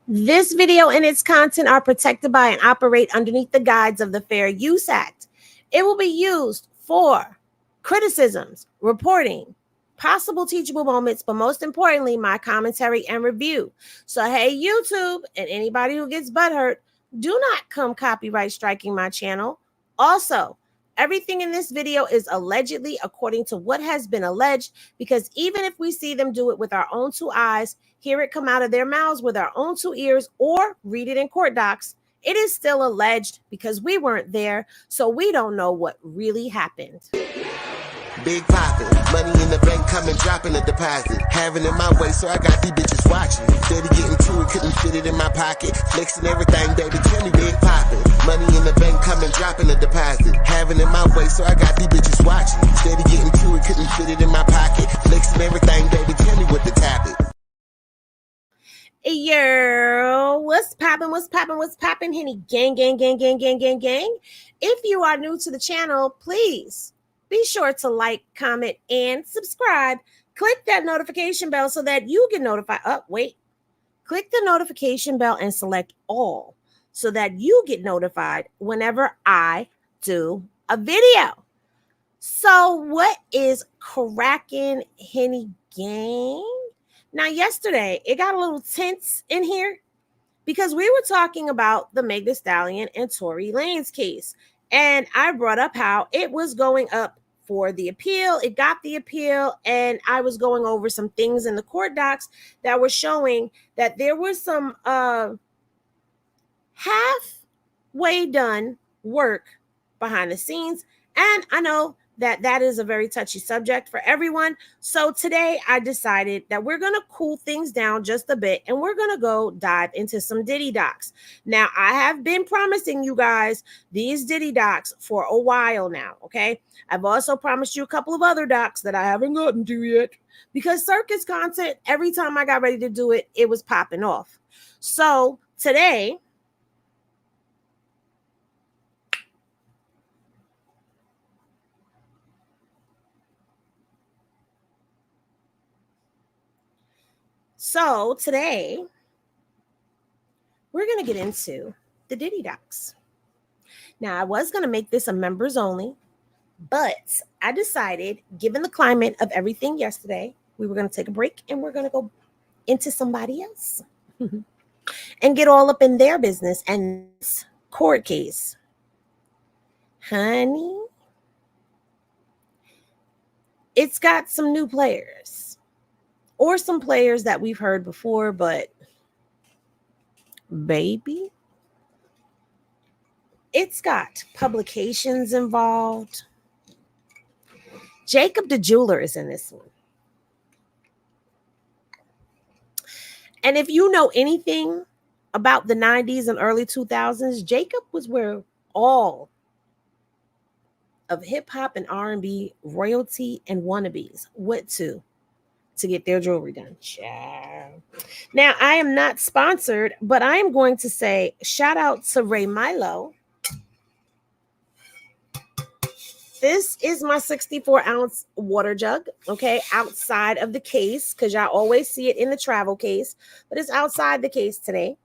This video and its content are protected by and operate underneath the guides of the Fair Use Act. It will be used for criticisms, reporting, possible teachable moments, but most importantly, my commentary and review. So, hey, YouTube and anybody who gets butthurt, do not come copyright striking my channel. Also, everything in this video is allegedly according to what has been alleged, because even if we see them do it with our own two eyes, hear it come out of their mouths with our own two ears, or read it in court docs, it is still alleged because we weren't there, so we don't know what really happened. Big profit, money in the bank coming, dropping a deposit. Having it my way, so I got these bitches watching. Steady getting to it, couldn't fit it in my pocket. Flexing everything, baby, tell me big profit. Money in the bank coming, dropping a deposit. Having it my way, so I got these bitches watching. Steady getting to it, couldn't fit it in my pocket. Flexing everything, baby, tell me what the topic. Yo, what's poppin', Henny gang. If you are new to the channel, please be sure to like, comment, and subscribe. Click that notification bell so that you get notified. Click the notification bell and select all so that you get notified whenever I do a video. So what is cracking, Henny gang? Now, yesterday, it got a little tense in here because we were talking about the Meg Thee Stallion and Tory Lanez case. And I brought up how it was going up for the appeal. It got the appeal. And I was going over some things in the court docs that were showing that there was some halfway done work behind the scenes. And I know that that is a very touchy subject for everyone. So today I decided that we're going to cool things down just a bit and we're going to go dive into some Diddy docs. Now, I have been promising you guys these Diddy docs for a while now, okay? I've also promised you a couple of other docs that I haven't gotten to yet because circus content, every time I got ready to do it, it was popping off. So today, we're going to get into the Diddy docs. Now, I was going to make this a members only, but I decided, given the climate of everything yesterday, we were going to take a break and we're going to go into somebody else and get all up in their business and this court case. Honey, it's got some new players. Or some players that we've heard before, but baby, it's got publications involved. Jacob the Jeweler is in this one. And if you know anything about the 90s and early 2000s, Jacob was where all of hip hop and R&B royalty and wannabes went to get their jewelry done. Ciao. Now, I am not sponsored, but I am going to say shout out to Ray Milo. This is my 64-ounce water jug, okay, outside of the case, because y'all always see it in the travel case, but it's outside the case today.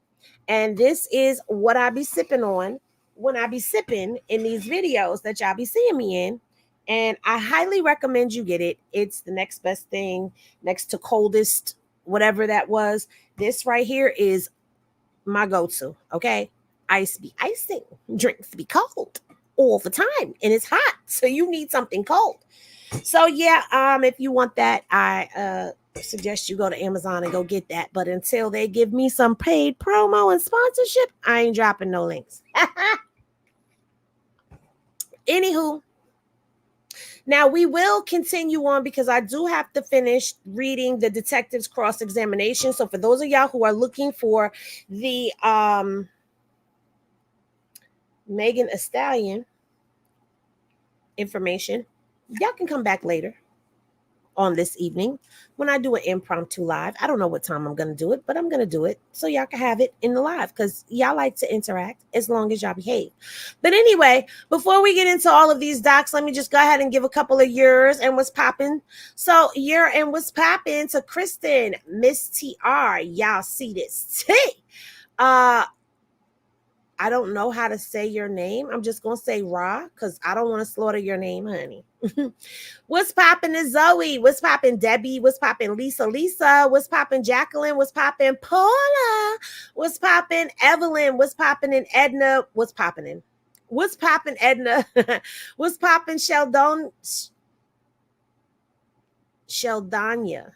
And this is what I be sipping on when I be sipping in these videos that y'all be seeing me in. And I highly recommend you get it. It's the next best thing next to coldest, whatever that was. This right here is my go-to, okay? Ice be icing, drinks be cold all the time, and it's hot, so you need something cold. So yeah, if you want that, I suggest you go to Amazon and go get that. But until they give me some paid promo and sponsorship, I ain't dropping no links. Anywho, now, we will continue on because I do have to finish reading the detective's cross-examination. So for those of y'all who are looking for the Megan Thee Stallion information, y'all can come back later on this evening when I do an impromptu live. I don't know what time I'm going to do it, but I'm going to do it so y'all can have it in the live because y'all like to interact as long as y'all behave. But anyway, before we get into all of these docs, let me just go ahead and give a couple of yours and what's popping. So year and what's popping to Kristen, Miss TR. Y'all see this. Uh, I don't know how to say your name. I'm just gonna say Ra because I don't want to slaughter your name, honey. What's poppin' is Zoe? What's poppin' Debbie? What's poppin' Lisa? Lisa? What's poppin' Jacqueline? What's poppin' Paula? What's poppin' Evelyn? What's poppin' in Edna? What's poppin' in? What's poppin' Edna? What's poppin' Sheldania?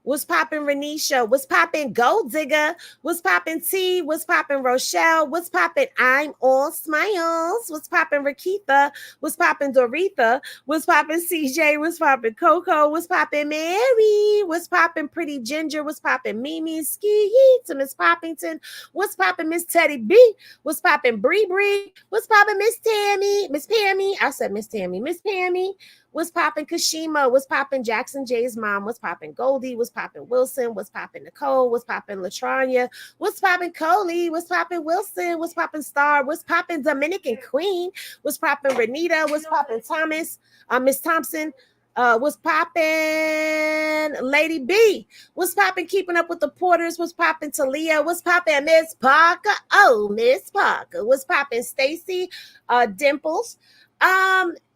What's poppin' Renisha? What's poppin' Gold Digger? What's poppin' T? What's poppin' Rochelle? What's poppin' I'm All Smiles? What's poppin' Rakitha? What's poppin' Doretha? What's poppin' CJ? What's poppin' Coco? What's poppin' Mary? What's poppin' Pretty Ginger? What's poppin' Mimi? Ski to Miss Poppington? What's poppin' Miss Teddy B? What's poppin' Bree Bree? What's poppin' Miss Tammy? Miss Pammy? I said Miss Tammy. Miss Pammy? What's poppin' Kashima? What's poppin' Jackson J's mom? What's poppin' Goldie? What's poppin' Wilson? What's poppin' Nicole? What's poppin' Latranya? What's poppin' Coley? What's poppin' Wilson? What's poppin' Star? What's poppin' Dominican Queen? What's poppin' Renita? What's poppin' Thomas? Miss Thompson? What's poppin' Lady B? What's poppin' Keeping Up with the Porters? What's poppin' Talia? What's poppin' Miss Parker? Oh, Miss Parker. What's poppin' Stacy? Dimples?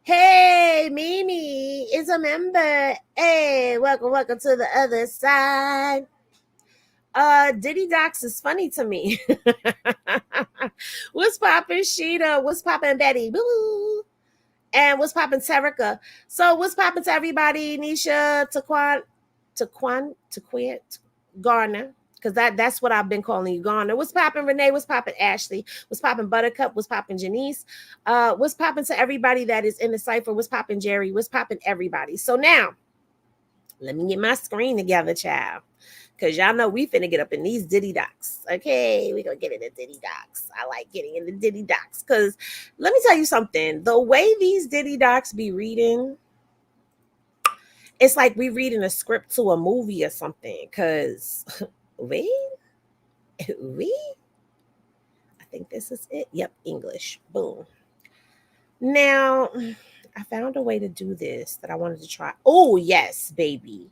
Hey, Mimi is a member. Hey, welcome to the other side. Diddy Docs is funny to me. What's poppin' Sheeta? What's poppin' Betty? Boo. And what's poppin' Terica? So what's poppin' to everybody? Nisha, Taquan, Garner. Because that's what I've been calling you, Garner. What's poppin', Renee? What's poppin', Ashley? What's poppin', Buttercup? What's poppin', Janice? What's poppin' to everybody that is in the cipher? What's poppin', Jerry? What's poppin', everybody? So now, let me get my screen together, child. Because y'all know we finna get up in these Diddy Docs. Okay, we gonna get in the Diddy Docs. I like getting in the Diddy Docs. Because let me tell you something. The way these Diddy Docs be reading, it's like we reading a script to a movie or something. Because, wait. I think this is it. Yep, English. Boom. Now, I found a way to do this that I wanted to try. Oh, yes, baby.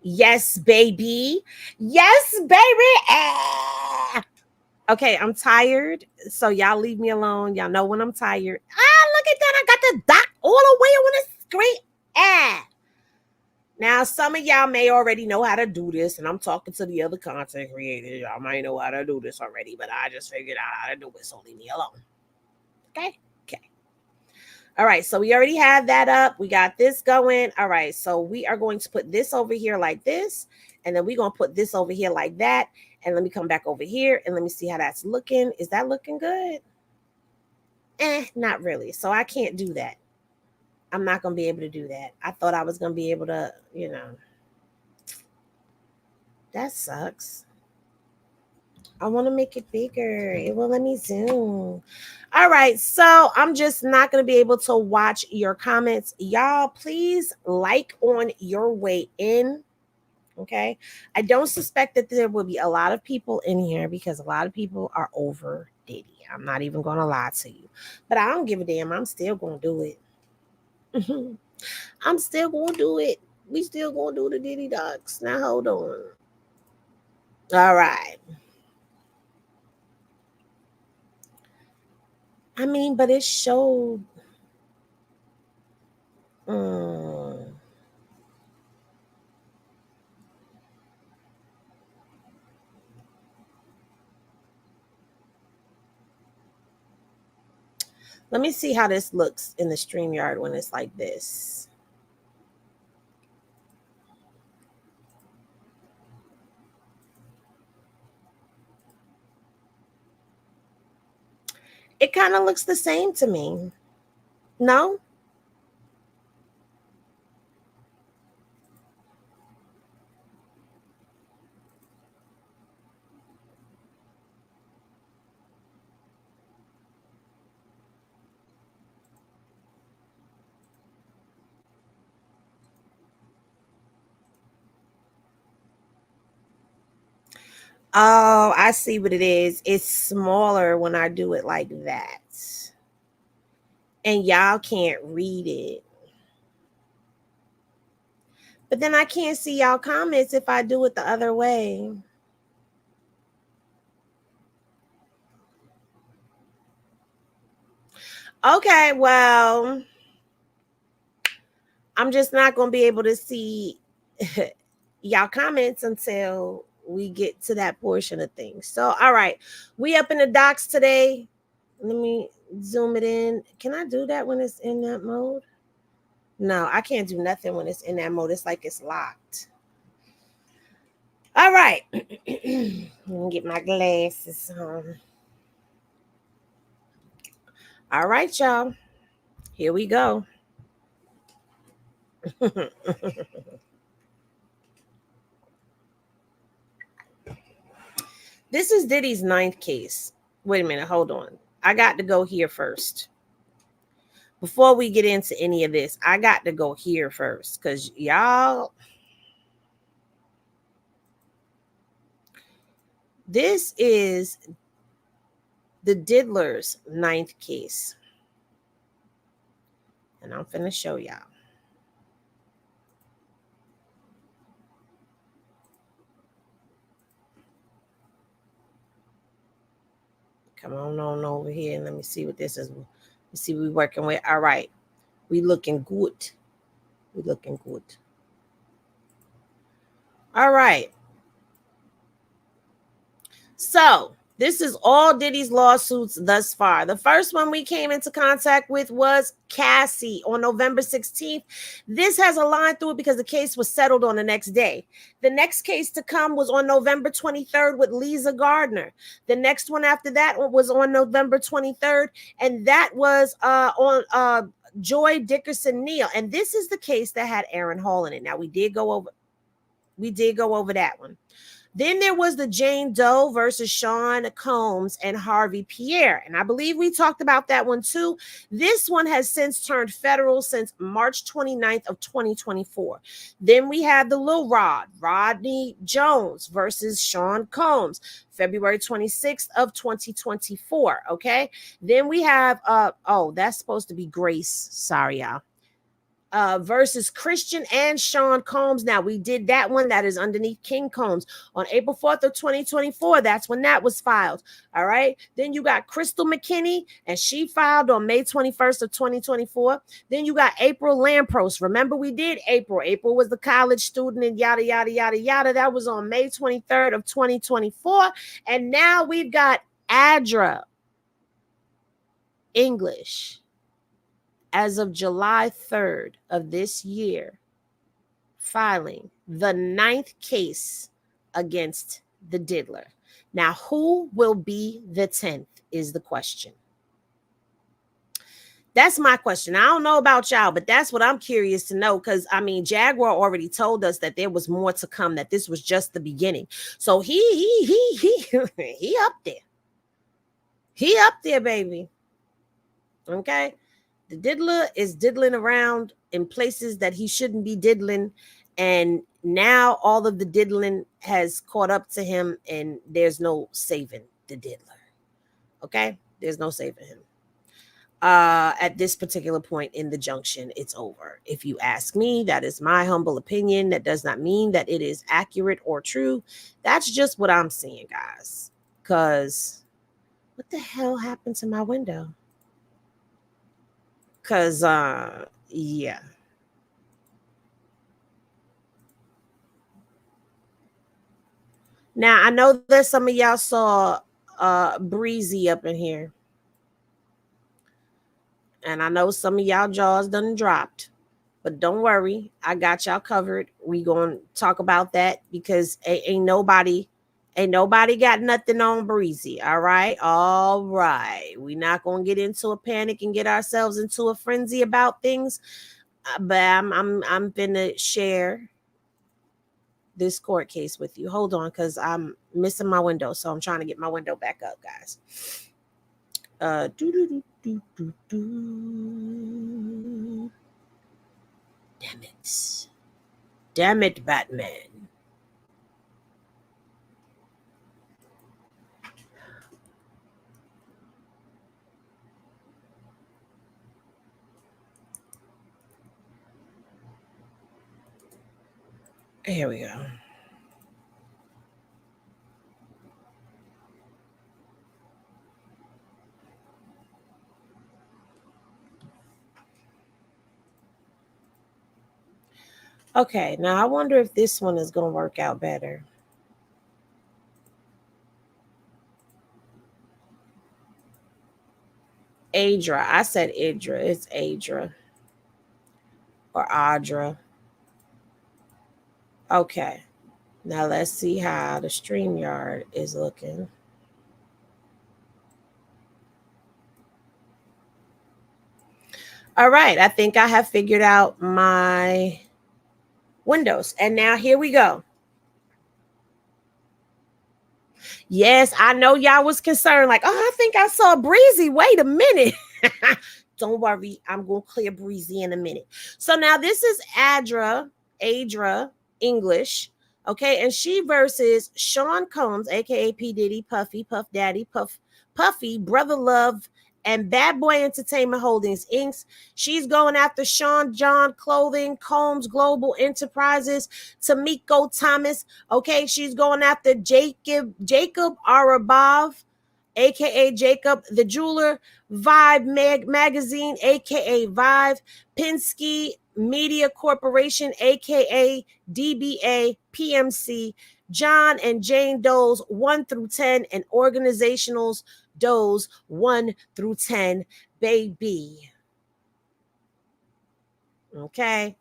Yes, baby. Yes, baby. Ah. Okay, I'm tired. So y'all leave me alone. Y'all know when I'm tired. Look at that. I got the dot all the way on the screen. Now, some of y'all may already know how to do this, and I'm talking to the other content creators. Y'all might know how to do this already, but I just figured out how to do it, so leave me alone. Okay? Okay. All right, so we already have that up. We got this going. All right, so we are going to put this over here like this, and then we're going to put this over here like that, and let me come back over here, and let me see how that's looking. Is that looking good? Not really, so I can't do that. I'm not going to be able to do that. I thought I was going to be able to, that sucks. I want to make it bigger. It will let me zoom. All right. So I'm just not going to be able to watch your comments. Y'all, please like on your way in. Okay. I don't suspect that there will be a lot of people in here because a lot of people are over Diddy. I'm not even going to lie to you. But I don't give a damn. I'm still going to do it. I'm still going to do it. We still going to do the Diddy Docs. Now, hold on. All right. I mean, but it showed. Let me see how this looks in the StreamYard when it's like this. It kind of looks the same to me. No? Oh, I see what it is. It's smaller when I do it like that. And y'all can't read it. But then I can't see y'all comments if I do it the other way. Okay, well, I'm just not going to be able to see y'all comments until we get to that portion of things. So, all right, we up in the docs today. Let me zoom it in. Can I do that when it's in that mode? No, I can't do nothing when it's in that mode. It's like it's locked. All right. Let me get my glasses on. All right, y'all. Here we go. This is Diddy's ninth case. Wait a minute. Hold on. I got to go here first. Before we get into any of this, I got to go here first because y'all, this is the Diddler's ninth case. And I'm finna show y'all. Come on over here and let me see what this is. Let's see what we're working with. All right. We looking good. We looking good. All right. So this is all Diddy's lawsuits thus far. The first one we came into contact with was Cassie on November 16th. This has a line through it because the case was settled on the next day. The next case to come was on November 23rd with Lisa Gardner. The next one after that was on November 23rd, and that was on Joy Dickerson Neal. And this is the case that had Aaron Hall in it. Now we did go over that one. Then there was the Jane Doe versus Sean Combs and Harvey Pierre. And I believe we talked about that one too. This one has since turned federal since March 29th of 2024. Then we have the Lil Rodney Jones versus Sean Combs, February 26th of 2024. Okay. Then we have, that's supposed to be Grace. Sorry, y'all. Versus Christian and Sean Combs. Now we did that one that is underneath King Combs on April 4th of 2024. That's when that was filed. All right. Then you got Crystal McKinney and she filed on May 21st of 2024. Then you got April Lampros. Remember we did April. April was the college student and yada, yada, yada, yada. That was on May 23rd of 2024. And now we've got Adria English as of July 3rd of this year, filing the ninth case against the Diddler. Now, who will be the 10th is the question. That's my question. I don't know about y'all, but that's what I'm curious to know because, I mean, Jaguar already told us that there was more to come, that this was just the beginning. So he up there. He up there, baby. Okay? The Diddler is diddling around in places that he shouldn't be diddling. And now all of the diddling has caught up to him and there's no saving the Diddler. Okay? There's no saving him. At this particular point in the junction, it's over. If you ask me, that is my humble opinion. That does not mean that it is accurate or true. That's just what I'm seeing, guys. Because what the hell happened to my window? Because, yeah. Now, I know that some of y'all saw Breezy up in here. And I know some of y'all jaws done dropped. But don't worry, I got y'all covered. We gonna talk about that because ain't nobody got nothing on Breezy. All right. We not gonna get into a panic and get ourselves into a frenzy about things. But I'm gonna share this court case with you. Hold on, because I'm missing my window, so I'm trying to get my window back up, guys. Damn it, Batman. Here we go. Okay, now I wonder if this one is going to work out better. Adria. I said Idra. It's Adria or Adra. Okay. Now let's see how the StreamYard is looking. All right. I think I have figured out my windows. And now here we go. Yes, I know y'all was concerned, like, oh, I think I saw Breezy. Wait a minute. Don't worry, I'm gonna clear Breezy in a minute. So now this is Adria English, okay, and she versus Sean Combs, aka P Diddy, Puffy, Puff Daddy, Puffy, Brother Love, and Bad Boy Entertainment Holdings Inc. She's going after Sean John Clothing, Combs Global Enterprises, Tamiko Thomas. Okay, she's going after Jacob Arabov, aka Jacob the Jeweler, Vibe Magazine, aka Vibe, Penske Media Corporation, aka DBA PMC, John and Jane Doe's 1 through 10, and organizationals Doe's 1 through 10, baby. Okay.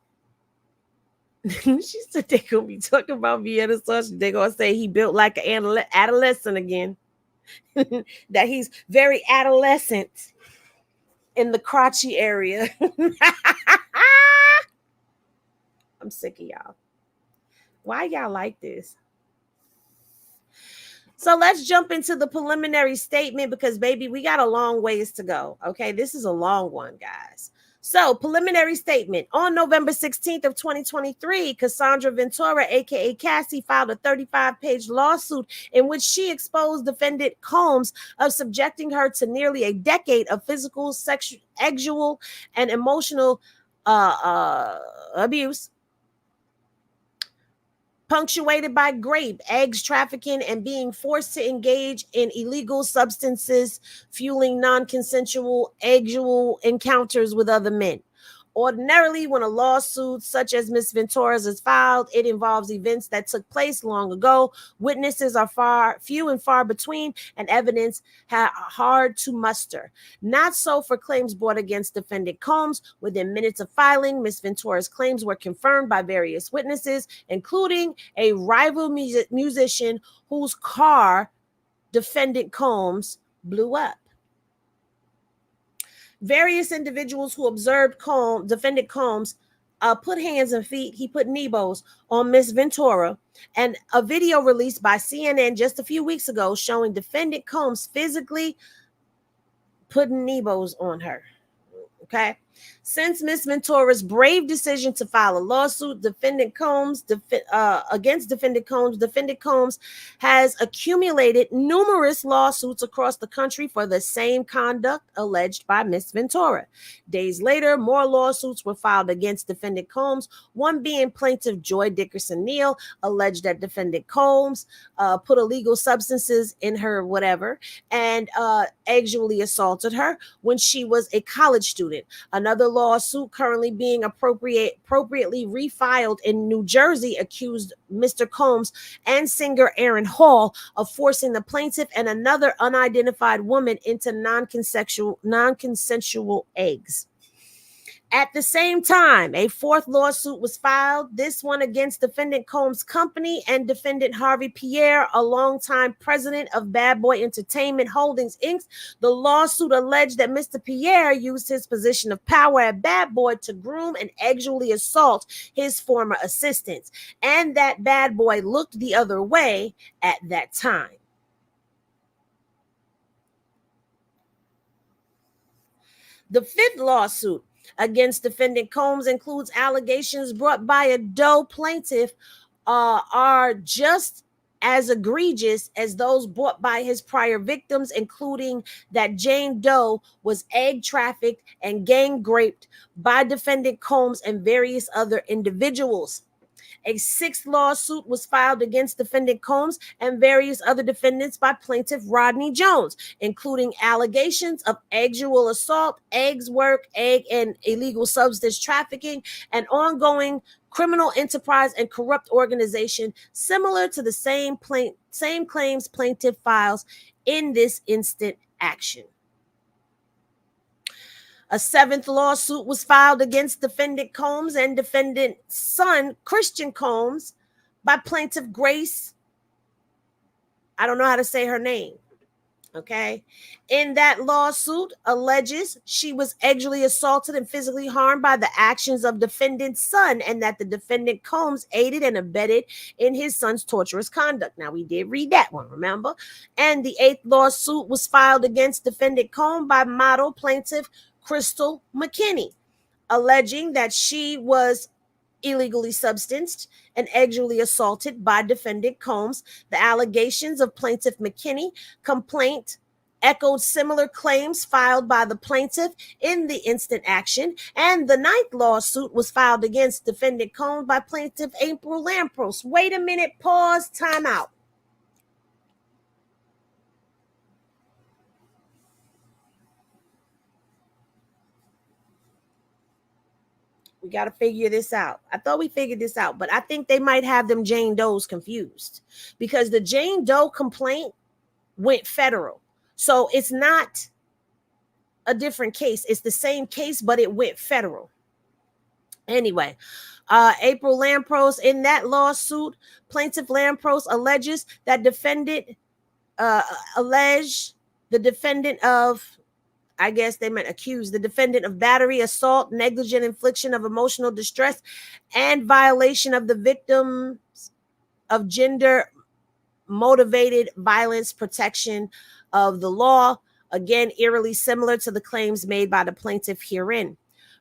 She said they're going to be talking about Vienna Sauce. They're going to say he built like an adolescent again. That he's very adolescent in the crotchy area. I'm sick of y'all. Why y'all like this? So let's jump into the preliminary statement because, baby, we got a long ways to go. Okay, this is a long one, guys. So, preliminary statement. On November 16th of 2023, Cassandra Ventura, aka Cassie, filed a 35-page lawsuit in which she exposed defendant Combs of subjecting her to nearly a decade of physical, sexual, and emotional abuse, punctuated by rape, eggs trafficking, and being forced to engage in illegal substances, fueling non-consensual sexual encounters with other men. Ordinarily, when a lawsuit such as Miss Ventura's is filed, it involves events that took place long ago. Witnesses are few and far between, and evidence hard to muster. Not so for claims brought against defendant Combs. Within minutes of filing, Miss Ventura's claims were confirmed by various witnesses, including a rival musician whose car defendant Combs blew up. Various individuals who observed defendant Combs put hands and feet. He put Nebos on Miss Ventura, and a video released by CNN just a few weeks ago showing defendant Combs physically putting Nebos on her. Okay. Since Miss Ventura's brave decision to file a lawsuit, defendant Combs has accumulated numerous lawsuits across the country for the same conduct alleged by Miss Ventura. Days later, more lawsuits were filed against defendant Combs, one being plaintiff Joy Dickerson Neal, alleged that defendant Combs put illegal substances in her whatever and sexually assaulted her when she was a college student. Another lawsuit currently being appropriately refiled in New Jersey accused Mr. Combs and singer Aaron Hall of forcing the plaintiff and another unidentified woman into non-consensual eggs. At the same time, a fourth lawsuit was filed, this one against defendant Combs' company and defendant Harvey Pierre, a longtime president of Bad Boy Entertainment Holdings Inc. The lawsuit alleged that Mr. Pierre used his position of power at Bad Boy to groom and sexually assault his former assistants, and that Bad Boy looked the other way at that time. The fifth lawsuit against defendant Combs includes allegations brought by a Doe plaintiff are just as egregious as those brought by his prior victims, including that Jane Doe was egg trafficked and gang raped by defendant Combs and various other individuals. A sixth lawsuit was filed against defendant Combs and various other defendants by plaintiff Rodney Jones, including allegations of sexual assault, eggs work, egg and illegal substance trafficking, and ongoing criminal enterprise and corrupt organization, similar to the same claims plaintiff files in this instant action. A seventh lawsuit was filed against defendant Combs and defendant's son, Christian Combs, by plaintiff Grace. I don't know how to say her name. Okay. In that lawsuit, alleges she was sexually assaulted and physically harmed by the actions of defendant's son, and that the defendant Combs aided and abetted in his son's torturous conduct. Now, we did read that one, remember? And the eighth lawsuit was filed against defendant Combs by model plaintiff Crystal McKinney, alleging that she was illegally substanced and sexually assaulted by defendant Combs. The allegations of plaintiff McKinney complaint echoed similar claims filed by the plaintiff in the instant action, and the ninth lawsuit was filed against defendant Combs by plaintiff April Lampros. Wait a minute, pause, time out. We got to figure this out. I thought we figured this out, but I think they might have them Jane Does confused, because the Jane Doe complaint went federal. So it's not a different case. It's the same case, but it went federal. Anyway, April Lampros, in that lawsuit, plaintiff Lampros alleges that defendant the defendant of, I guess they meant accuse, the defendant of battery, assault, negligent infliction of emotional distress, and violation of the victims of gender motivated violence protection of the law. Again, eerily similar to the claims made by the plaintiff herein.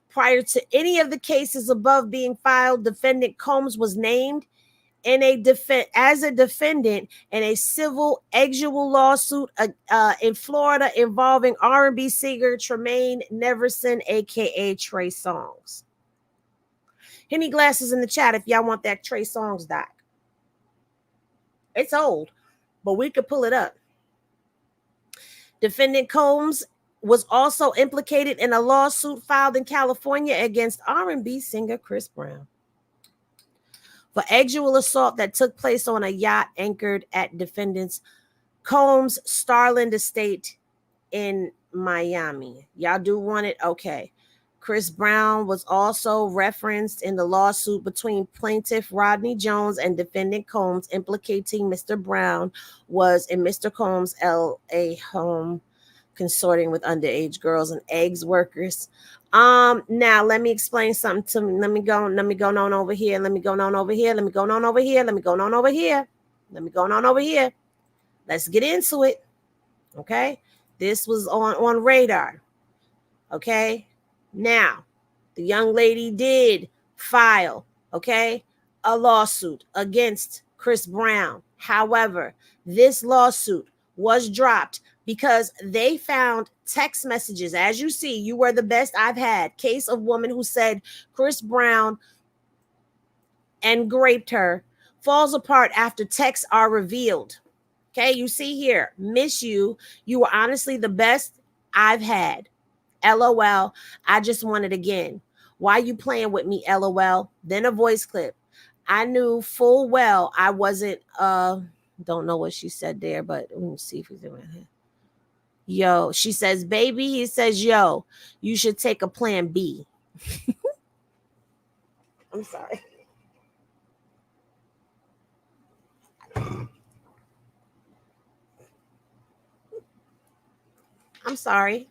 Prior to any of the cases above being filed, defendant Combs was named as a defendant in a civil sexual lawsuit in Florida involving R&B singer Tremaine Neverson, aka Trey Songz. Henny Glasses in the chat if y'all want that Trey Songz doc. It's old, but we could pull it up. Defendant Combs was also implicated in a lawsuit filed in California against R&B singer Chris Brown for sexual assault that took place on a yacht anchored at defendant's Combs Starland Estate in Miami. Y'all do want it? Okay. Chris Brown was also referenced in the lawsuit between plaintiff Rodney Jones and defendant Combs, implicating Mr. Brown was in Mr. Combs' LA home consorting with underage girls and eggs workers. Now let me explain something to me. Let me go on over here. Let's get into it. Okay. This was on radar. Okay. Now, the young lady did file, okay, a lawsuit against Chris Brown. However, this lawsuit was dropped because they found text messages. As you see, you were the best I've had. Case of woman who said Chris Brown and raped her falls apart after texts are revealed. Okay, you see here, miss you. You were honestly the best I've had. LOL, I just want it again. Why you playing with me, LOL? Then a voice clip. I knew full well I wasn't, don't know what she said there, but let me see if he's doing it. Yo, she says, baby, he says, yo, you should take a plan B. I'm sorry. I'm sorry.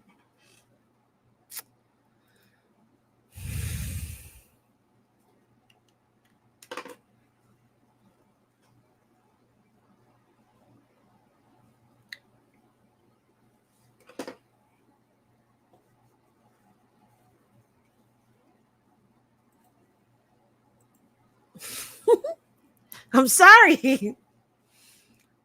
I'm sorry.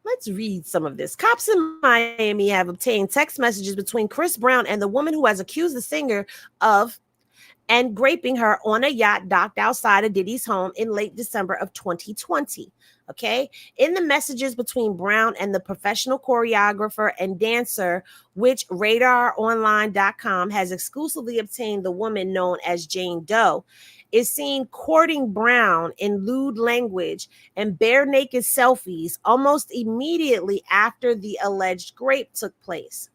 Let's read some of this. Cops in Miami have obtained text messages between Chris Brown and the woman who has accused the singer of and raping her on a yacht docked outside of Diddy's home in late December of 2020. Okay. In the messages between Brown and the professional choreographer and dancer, which RadarOnline.com has exclusively obtained, the woman known as Jane Doe is seen courting Brown in lewd language and bare naked selfies almost immediately after the alleged rape took place.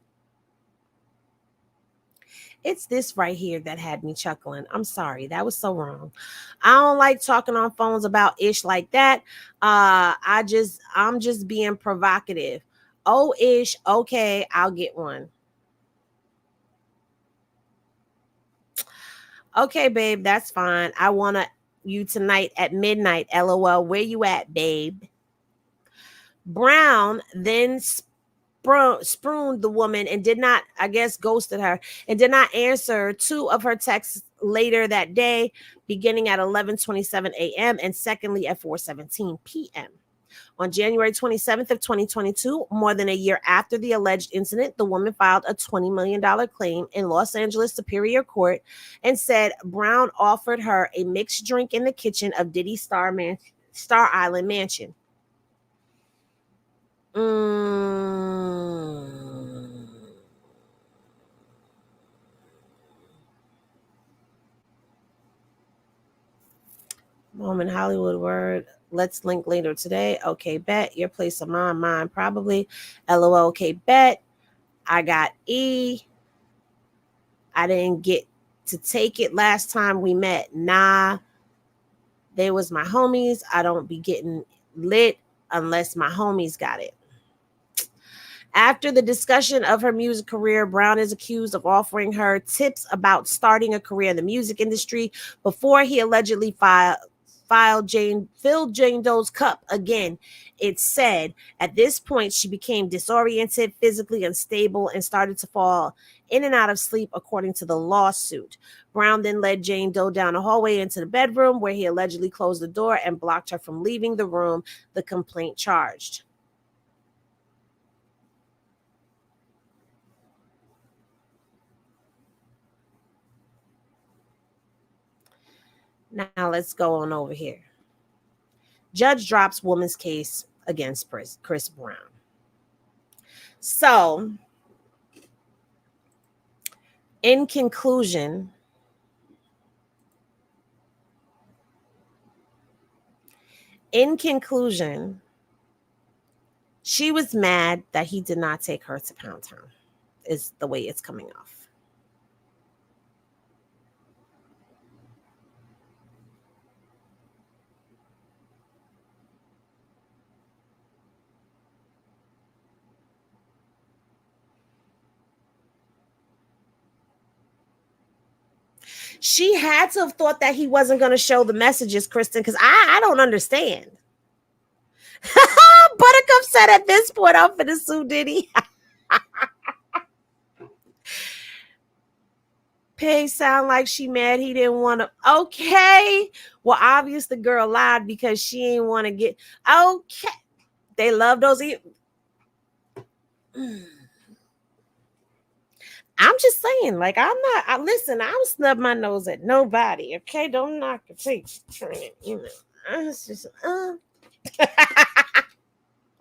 It's this right here that had me chuckling. I'm sorry, that was so wrong. I don't like talking on phones about ish like that. I'm just being provocative. Oh ish, okay, I'll get one. Okay, babe, that's fine. I want you tonight at midnight. LOL. Where you at, babe? Brown then spooned the woman and did not, I guess, ghosted her and did not answer two of her texts later that day, beginning at 11:27 a.m. and secondly at 4:17 p.m. On January 27th of 2022, more than a year after the alleged incident, the woman filed a $20 million claim in Los Angeles Superior Court and said Brown offered her a mixed drink in the kitchen of Diddy's Star Island mansion. Mm. Moment Hollywood word. Let's link later today. Okay, bet. Your place of mine, probably. LOL. Okay, bet. I got E. I didn't get to take it last time we met. Nah, they was my homies. I don't be getting lit unless my homies got it. After the discussion of her music career, Brown is accused of offering her tips about starting a career in the music industry before he allegedly filled Jane Doe's cup again. It said at this point she became disoriented, physically unstable, and started to fall in and out of sleep, according to the lawsuit. Brown then led Jane Doe down a hallway into the bedroom where he allegedly closed the door and blocked her from leaving the room, the complaint charged. Now let's go on over here. Judge drops woman's case against Chris Brown. So, in conclusion, she was mad that he did not take her to Pound Town, is the way it's coming off. She had to have thought that he wasn't going to show the messages, Kristen, because I don't understand. Buttercup said at this point, I'm finna sue Diddy. Pay sound like she mad he didn't want to. Okay. Well, obviously the girl lied because she ain't want to get. Okay. They love those. I'm just saying, like, I'm not. Listen, I don't snub my nose at nobody. Okay, don't knock the face. Turn it. You know, it's just. Put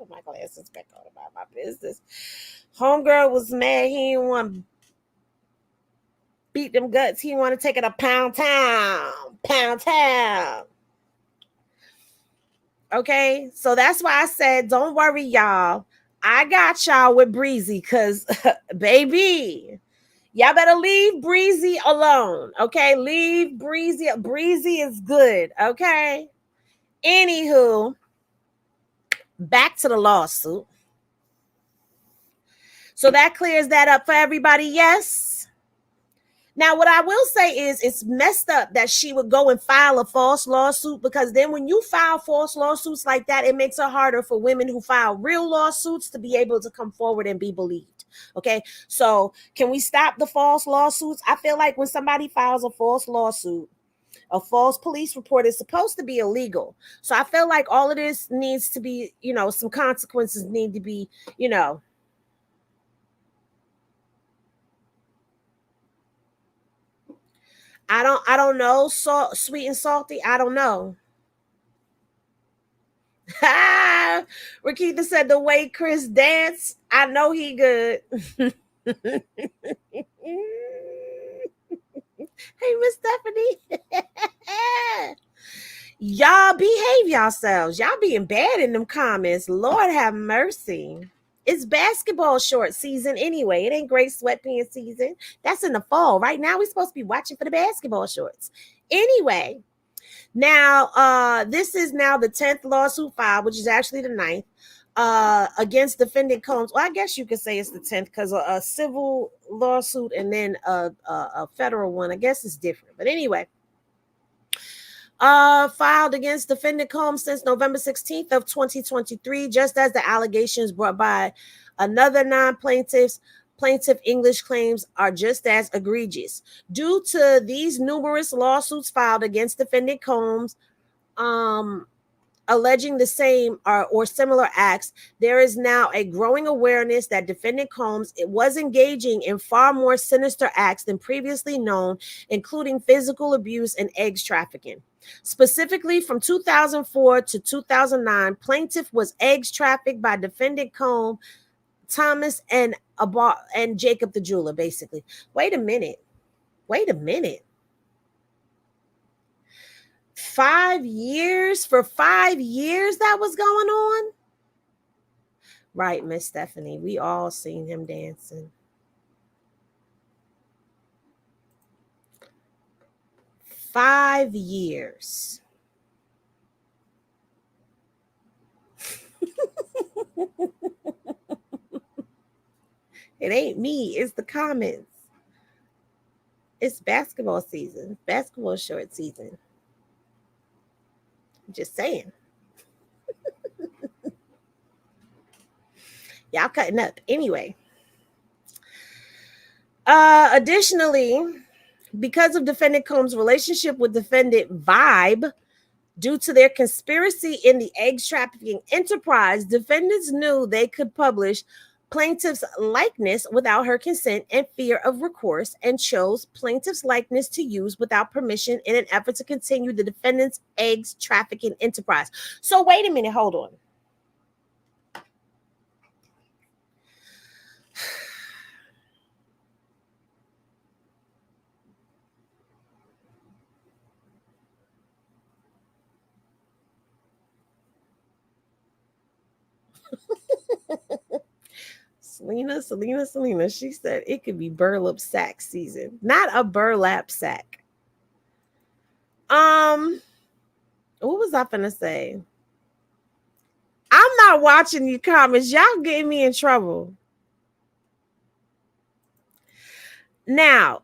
my glasses back on about my business. Homegirl was mad. He didn't want to beat them guts. He want to take it to Pound Town. Pound Town. Okay, so that's why I said, don't worry, y'all. I got y'all with Breezy, because, baby, y'all better leave Breezy alone. Okay, leave Breezy. Breezy is good. Okay. Anywho, back to the lawsuit. So that clears that up for everybody. Yes. Now, what I will say is it's messed up that she would go and file a false lawsuit, because then when you file false lawsuits like that, it makes it harder for women who file real lawsuits to be able to come forward and be believed. Okay, so can we stop the false lawsuits? I feel like when somebody files a false lawsuit, a false police report is supposed to be illegal. So I feel like all of this needs to be, some consequences need to be, I don't know. Salt, sweet and salty. I don't know. Rakita said the way Chris danced, I know he good. Hey, Miss Stephanie. Y'all behave yourselves. Y'all being bad in them comments. Lord have mercy. It's basketball short season anyway. It ain't great sweatpants season. That's in the fall. Right now, we're supposed to be watching for the basketball shorts. Anyway, now this is now the 10th lawsuit filed, which is actually the ninth, against defendant Combs. Well, I guess you could say it's the 10th because a civil lawsuit and then a federal one. I guess it's different. But anyway, filed against defendant Combs since November 16th of 2023, just as the allegations brought by another non-plaintiffs. Plaintiff English claims are just as egregious. Due to these numerous lawsuits filed against defendant Combs, alleging the same or similar acts, there is now a growing awareness that defendant Combs was engaging in far more sinister acts than previously known, including physical abuse and eggs trafficking. Specifically, from 2004 to 2009, plaintiff was eggs trafficked by defendant Combs, Thomas, and Jacob the jeweler, basically. Wait a minute. 5 years? For 5 years that was going on? Right, Miss Stephanie. We all seen him dancing. 5 years. It ain't me, it's the comments. It's basketball season, basketball short season. I'm just saying. Y'all cutting up. Anyway. Additionally, because of defendant Combs' relationship with defendant Vibe, due to their conspiracy in the eggs trafficking enterprise, defendants knew they could publish plaintiff's likeness without her consent and fear of recourse, and chose plaintiff's likeness to use without permission in an effort to continue the defendant's eggs trafficking enterprise. So wait a minute, hold on. Selena. She said it could be burlap sack season, not a burlap sack. What was I finna say? I'm not watching your comments. Y'all getting me in trouble. Now,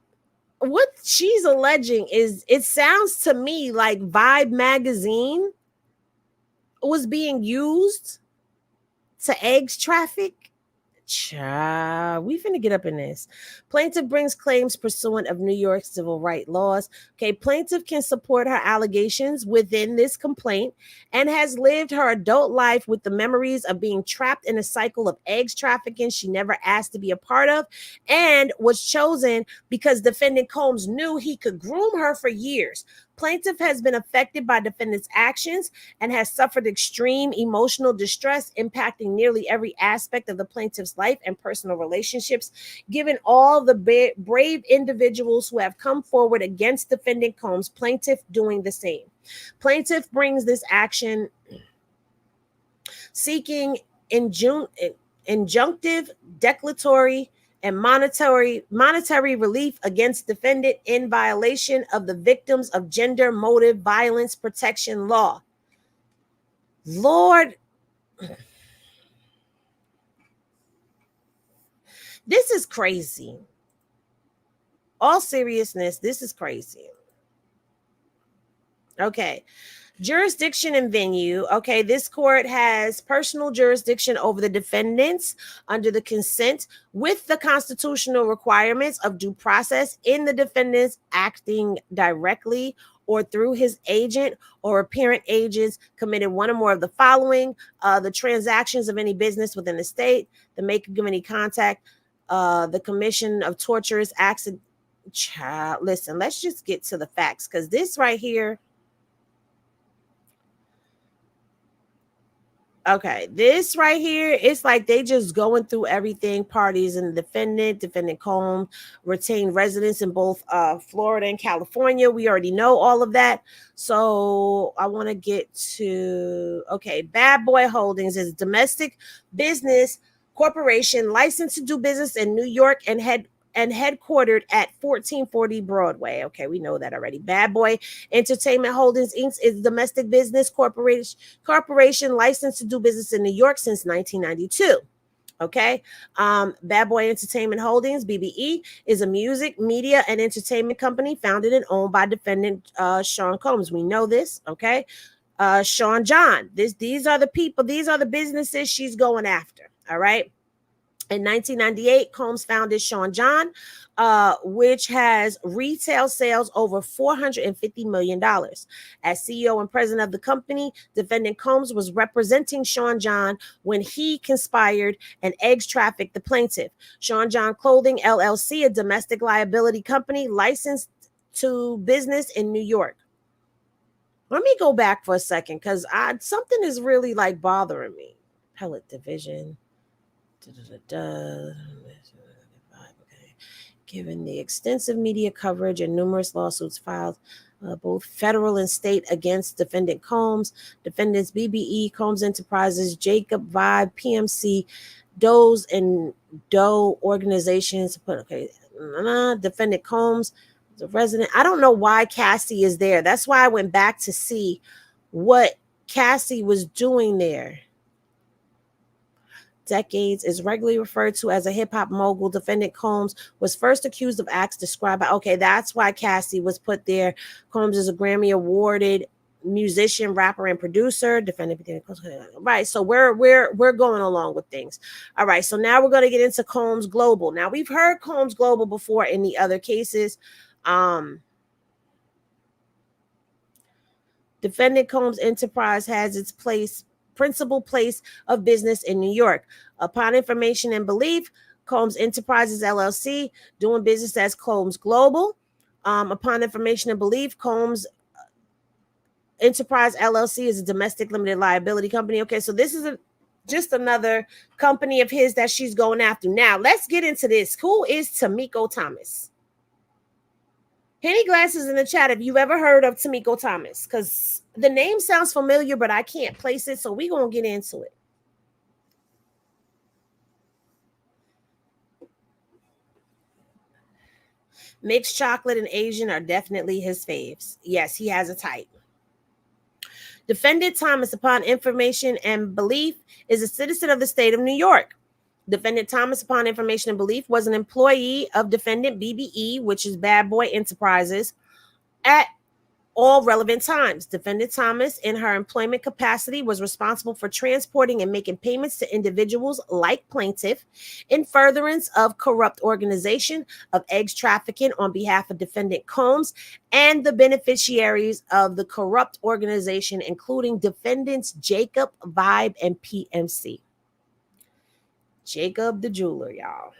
what she's alleging is, it sounds to me like Vibe magazine was being used to eggs traffic. Child, we finna get up in this. Plaintiff brings claims pursuant of New York civil right laws. Okay, plaintiff can support her allegations within this complaint and has lived her adult life with the memories of being trapped in a cycle of eggs trafficking she never asked to be a part of, and was chosen because defendant Combs knew he could groom her for years. Plaintiff has been affected by defendant's actions and has suffered extreme emotional distress, impacting nearly every aspect of the plaintiff's life and personal relationships. Given all the brave individuals who have come forward against defendant Combs, plaintiff doing the same. Plaintiff brings this action seeking injunctive, declaratory, and monetary relief against defendant in violation of the Victims of Gender Motive Violence Protection Law. Lord, this is crazy. All seriousness, this is crazy. Okay. Jurisdiction and venue. Okay, this court has personal jurisdiction over the defendants under the consent with the constitutional requirements of due process in the defendants acting directly or through his agent or apparent agents committed one or more of the following: the transactions of any business within the state, the making of any contact, the commission of torturous acts Child, listen, let's just get to the facts because this right here. Okay, this right here, it's like they just going through everything. Parties and defendant Combs retained residents in both Florida and California. We already know all of that. So I want to get to okay, Bad Boy Holdings is a domestic business corporation licensed to do business in New York and headquartered at 1440 Broadway. Okay, we know that already. Bad Boy Entertainment Holdings Inc. is a domestic business corporation licensed to do business in New York since 1992. Okay. Bad Boy Entertainment Holdings, BBE, is a music, media, and entertainment company founded and owned by defendant Sean Combs. We know this. Okay. Sean John. These are the people, these are the businesses she's going after. All right. In 1998, Combs founded Sean John, which has retail sales over $450 million. As CEO and president of the company, defendant Combs was representing Sean John when he conspired and eggs trafficked the plaintiff. Sean John Clothing, LLC, a domestic liability company licensed to business in New York. Let me go back for a second because something is really like bothering me. Pellet division. Okay. Given the extensive media coverage and numerous lawsuits filed, both federal and state, against defendant Combs, defendants BBE, Combs Enterprises, Jacob Vibe, PMC, Doe's and Doe organizations. Okay, defendant Combs, the resident. I don't know why Cassie is there. That's why I went back to see what Cassie was doing there. Decades is regularly referred to as a hip-hop mogul. Defendant Combs was first accused of acts described by, okay, that's why Cassie was put there. Combs is a Grammy awarded musician, rapper, and producer. Defendant, right? So we're going along with things. All right, so now we're going to get into Combs Global. Now we've heard Combs Global before in the other cases. Defendant Combs Enterprise has its principal place of business in New York. Upon information and belief, Combs Enterprises LLC, doing business as Combs Global. Upon information and belief, Combs Enterprise LLC is a domestic limited liability company. Okay, so this is just another company of his that she's going after. Now, let's get into this. Who is Tamiko Thomas? Henny Glasses in the chat, if you've ever heard of Tamiko Thomas, because the name sounds familiar, but I can't place it, so we're going to get into it. Mixed chocolate and Asian are definitely his faves. Yes, he has a type. Defendant Thomas, upon information and belief, is a citizen of the state of New York. Defendant Thomas, upon information and belief, was an employee of defendant BBE, which is Bad Boy Enterprises, at all relevant times. Defendant Thomas, in her employment capacity, was responsible for transporting and making payments to individuals like plaintiff in furtherance of corrupt organization of eggs trafficking on behalf of defendant Combs and the beneficiaries of the corrupt organization, including defendants Jacob, Vibe, and PMC. Jacob the jeweler, y'all.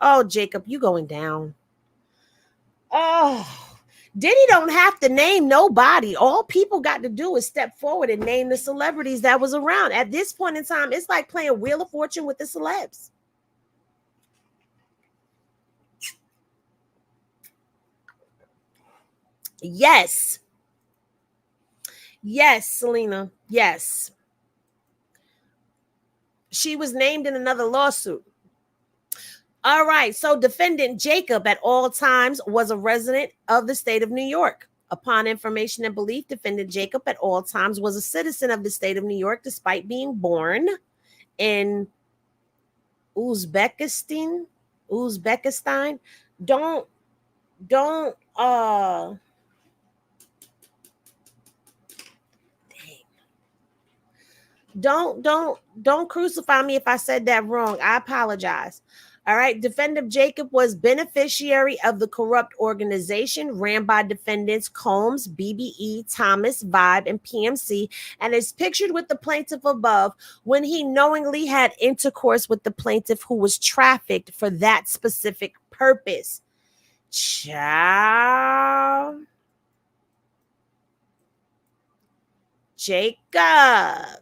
Oh, Jacob, you going down. Oh, Diddy don't have to name nobody. All people got to do is step forward and name the celebrities that was around. At this point in time, it's like playing Wheel of Fortune with the celebs. Yes. Yes, Selena. Yes. She was named in another lawsuit. All right. So defendant Jacob at all times was a resident of the state of New York. Upon information and belief, defendant Jacob at all times was a citizen of the state of New York, despite being born in Uzbekistan. Don't don't crucify me if I said that wrong. I apologize. All right. Defendant Jacob was beneficiary of the corrupt organization ran by defendants Combs, BBE, Thomas, Vibe, and PMC, and is pictured with the plaintiff above when he knowingly had intercourse with the plaintiff who was trafficked for that specific purpose. Child. Jacob.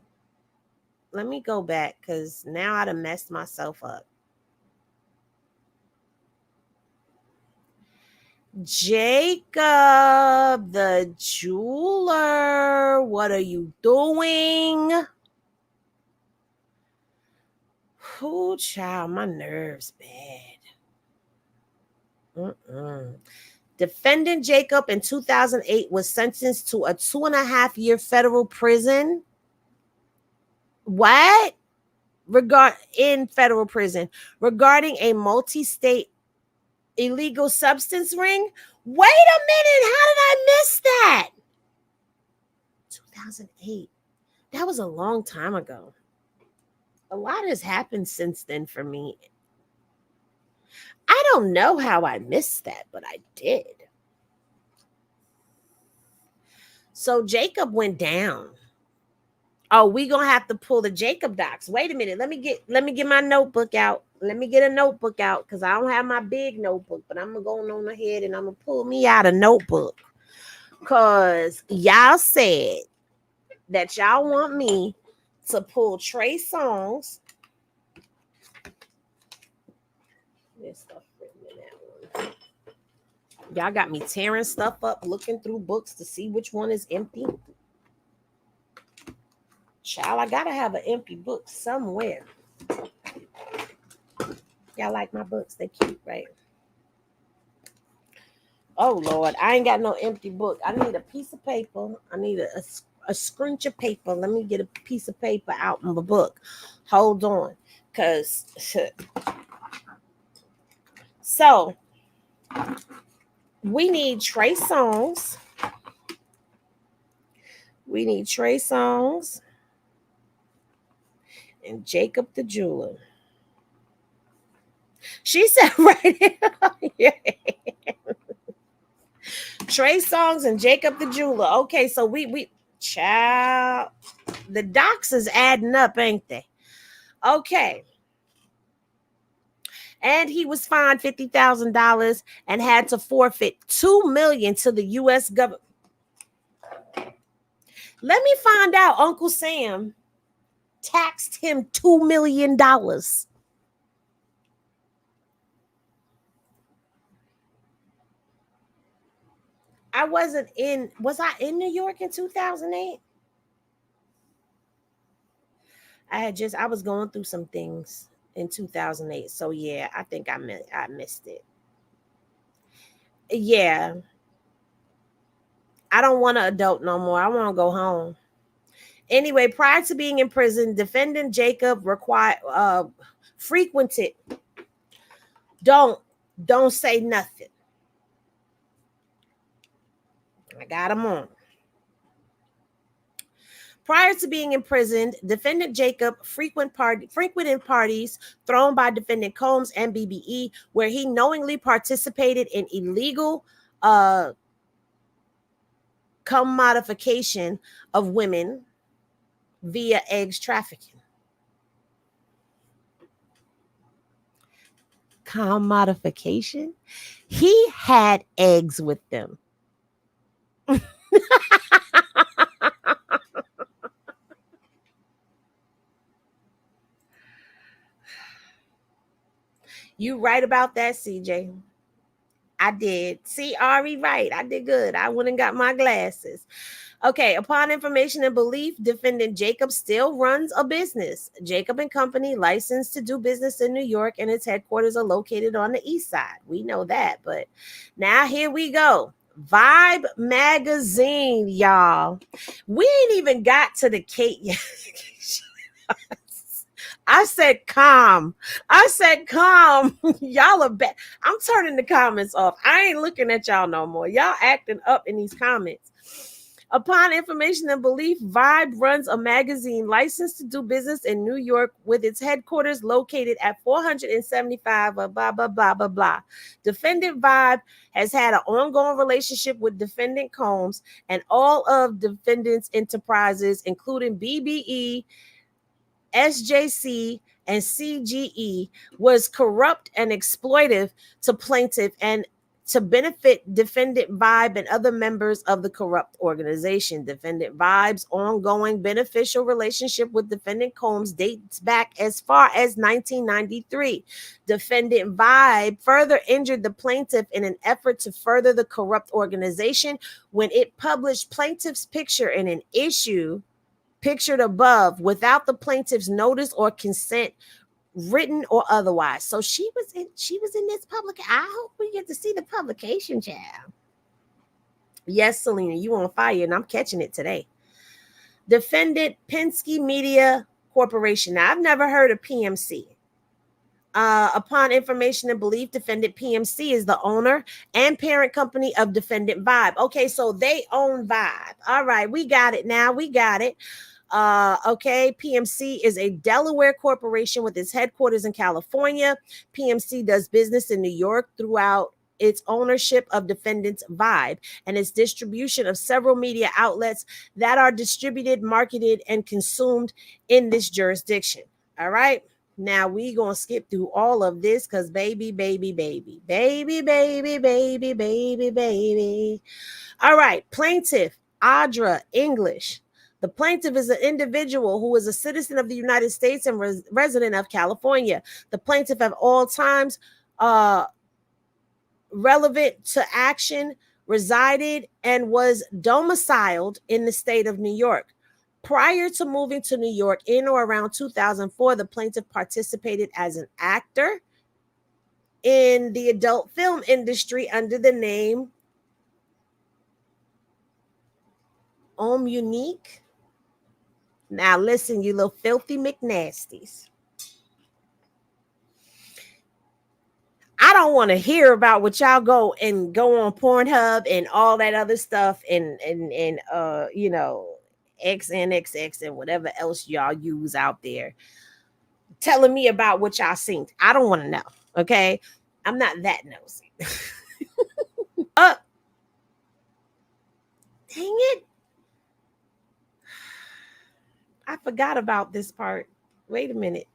Let me go back because now I done messed myself up. Jacob, the jeweler. What are you doing? Oh, child, my nerves bad. Defendant Jacob in 2008 was sentenced to a 2.5-year federal prison. What? In federal prison regarding a multi-state illegal substance ring. Wait a minute, how did I miss that? 2008. That was a long time ago. A lot has happened since then for me. I don't know how I missed that, but I did. So Jacob went down. Oh, we gonna have to pull the Jacob docs. Wait a minute. Let me get my notebook out. Let me get a notebook out because I don't have my big notebook, but I'm gonna go on ahead and I'm gonna pull me out a notebook. Cause y'all said that y'all want me to pull Trey songs. There's stuff written in that one. Y'all got me tearing stuff up, looking through books to see which one is empty. Child, I gotta have an empty book somewhere. Y'all like my books? They cute, right? Oh Lord, I ain't got no empty book. I need a piece of paper. I need a scrunch of paper. Let me get a piece of paper out in the book. Hold on, cause so we need Trey songs. We need Trey songs and Jacob the jeweler. She said right here. Yeah. Trey songs and Jacob the jeweler. Okay, so we child, the docs is adding up, ain't they? Okay. And he was fined $50,000 and had to forfeit $2 million to the U.S. government. Let me find out. Uncle Sam taxed him $2 million. Was I in New York in 2008? I was going through some things in 2008. So yeah, I think I missed it. Yeah. I don't want to adult no more. I want to go home. Anyway, prior to being in prison, defendant Jacob frequented. Don't say nothing. I got him on. Prior to being imprisoned, defendant Jacob frequented parties thrown by defendant Combs and BBE, where he knowingly participated in illegal commodification of women via eggs trafficking. Commodification? He had eggs with them. You right about that, CJ. I did. See, Ari, right. I did good. I went and got my glasses. Okay, upon information and belief, defendant Jacob still runs a business. Jacob and Company, licensed to do business in New York, and its headquarters are located on the east side. We know that, but now here we go. Vibe magazine, y'all. We ain't even got to the Kate yet. I said calm. Y'all are bad. I'm turning the comments off. I ain't looking at y'all no more. Y'all acting up in these comments. Upon information and belief, Vibe runs a magazine licensed to do business in New York with its headquarters located at 475 blah, blah, blah, blah, blah. Defendant Vibe has had an ongoing relationship with defendant Combs and all of defendant's enterprises, including BBE, SJC, and CGE, was corrupt and exploitive to plaintiff and to benefit Defendant Vibe and other members of the corrupt organization. Defendant Vibe's ongoing beneficial relationship with Defendant Combs dates back as far as 1993. Defendant Vibe further injured the plaintiff in an effort to further the corrupt organization when it published plaintiff's picture in an issue pictured above without the plaintiff's notice or consent, written or otherwise. So she was in this public. I hope we get to see the publication, child. Yes, Selena, you on fire, and I'm catching it today. Defendant Penske Media Corporation. Now, I've never heard of PMC. Upon information and belief, Defendant PMC is the owner and parent company of Defendant Vibe. Okay, so they own Vibe. All right, we got it now. We got it. Okay, PMC is a Delaware corporation with its headquarters in California. PMC does business in New York throughout its ownership of Defendant's Vibe and its distribution of several media outlets that are distributed, marketed, and consumed in this jurisdiction. All right. Now we gonna skip through all of this because baby. All right, plaintiff Adria English. The plaintiff is an individual who is a citizen of the United States and resident of California. The plaintiff at all times relevant to action resided and was domiciled in the state of New York. Prior to moving to New York in or around 2004, the plaintiff participated as an actor in the adult film industry under the name Unique. Now listen, you little filthy McNasties. I don't want to hear about what y'all go on Pornhub and all that other stuff and you know, XNXX and whatever else y'all use out there. Telling me about what y'all seen. I don't want to know. Okay. I'm not that nosy. Dang it. I forgot about this part. Wait a minute.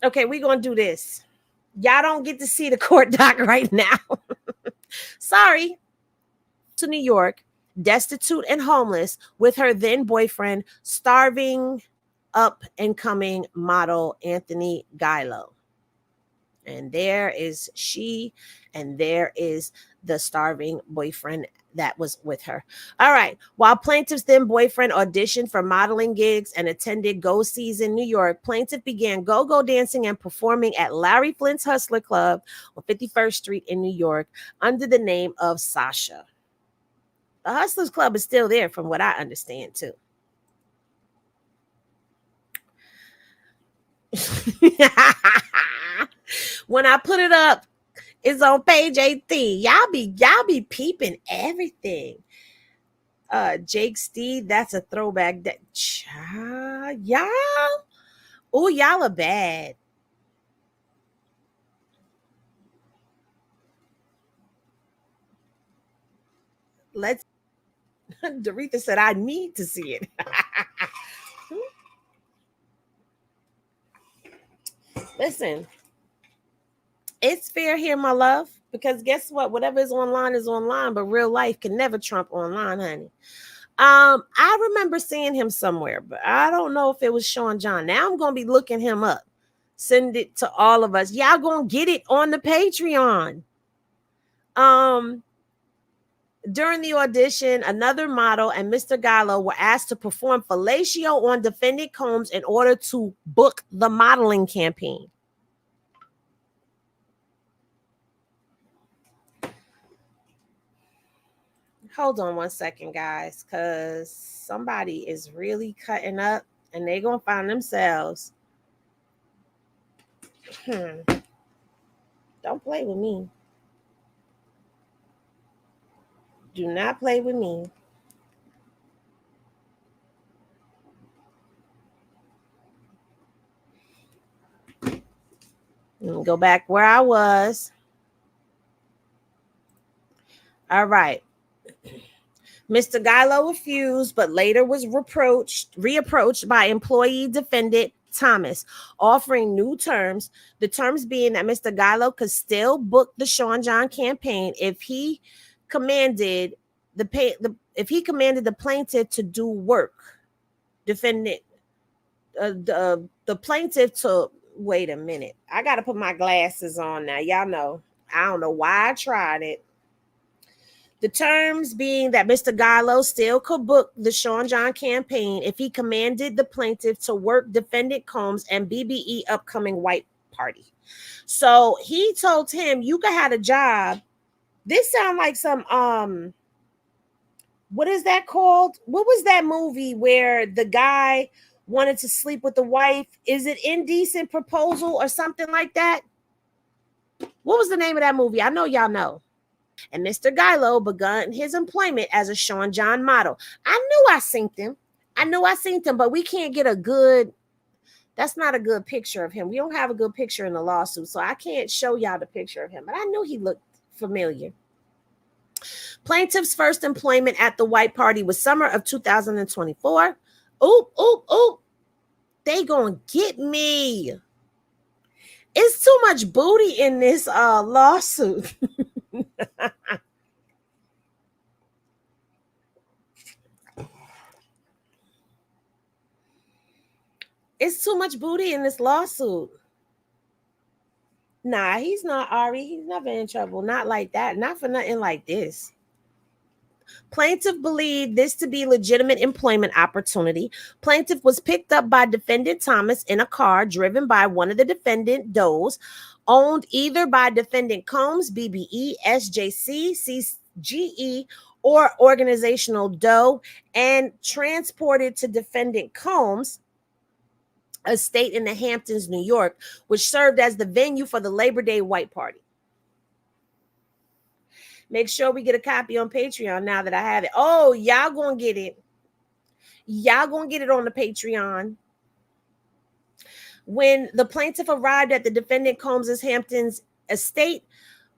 Okay, we're going to do this. Y'all don't get to see the court doc right now. Sorry. To New York, destitute and homeless, with her then boyfriend, starving up and coming model Anthony Gillo. And there is she, and there is the starving boyfriend that was with her. All right. While plaintiff's then boyfriend auditioned for modeling gigs and attended Go Seas in New York, plaintiff began go-go dancing and performing at Larry Flint's Hustler Club on 51st Street in New York under the name of Sasha. The Hustlers Club is still there from what I understand too. When I put it up, it's on page 18. Y'all be peeping everything. Jake Steed, that's a throwback. That y'all, oh, y'all are bad. Let's Doretha said I need to see it. Listen, it's fair here, my love, because guess what? Whatever is online, but real life can never trump online, honey. I remember seeing him somewhere, but I don't know if it was Sean John. Now I'm gonna be looking him up. Send it to all of us. Y'all gonna get it on the Patreon. During the audition, another model and Mr. Gallo were asked to perform fellatio on Defendant Combs in order to book the modeling campaign. Hold on one second, guys, because somebody is really cutting up and they're going to find themselves. Don't play with me. Do not play with me. Let me go back where I was. All right. Mr. Gilo refused, but later was reapproached by employee defendant Thomas, offering new terms. The terms being that Mr. Gilo could still book the Sean John campaign if he commanded if he commanded the plaintiff to do work. Defendant the plaintiff to wait a minute. I gotta put my glasses on now. Y'all know. I don't know why I tried it. The terms being that Mr. Gallo still could book the Sean John campaign if he commanded the plaintiff to work defendant Combs and BBE upcoming white party. So he told him, you could have a job. This sound like some what is that called? What was that movie where the guy wanted to sleep with the wife? Is it Indecent Proposal or something like that? What was the name of that movie? I know y'all know. And Mr. Gilo begun his employment as a Sean John model. I knew I seen him. But we can't get a good, that's not a good picture of him. We don't have a good picture in the lawsuit, so I can't show y'all the picture of him. But I knew he looked familiar. Plaintiff's first employment at the White Party was summer of 2024. Oop. They gonna get me. It's too much booty in this lawsuit. It's too much booty in this lawsuit. Nah, he's not Ari. He's never in trouble. Not like that. Not for nothing like this. Plaintiff believed this to be legitimate employment opportunity. Plaintiff was picked up by defendant Thomas in a car driven by one of the defendant Does, owned either by defendant Combs, BBE, SJC, CGE, or organizational Doe, and transported to defendant Combs estate in the Hamptons, New York, which served as the venue for the Labor Day White Party. Make sure we get a copy on Patreon now that I have it. Oh, y'all gonna get it. Y'all gonna get it on the Patreon. When the plaintiff arrived at the defendant Combs' Hamptons estate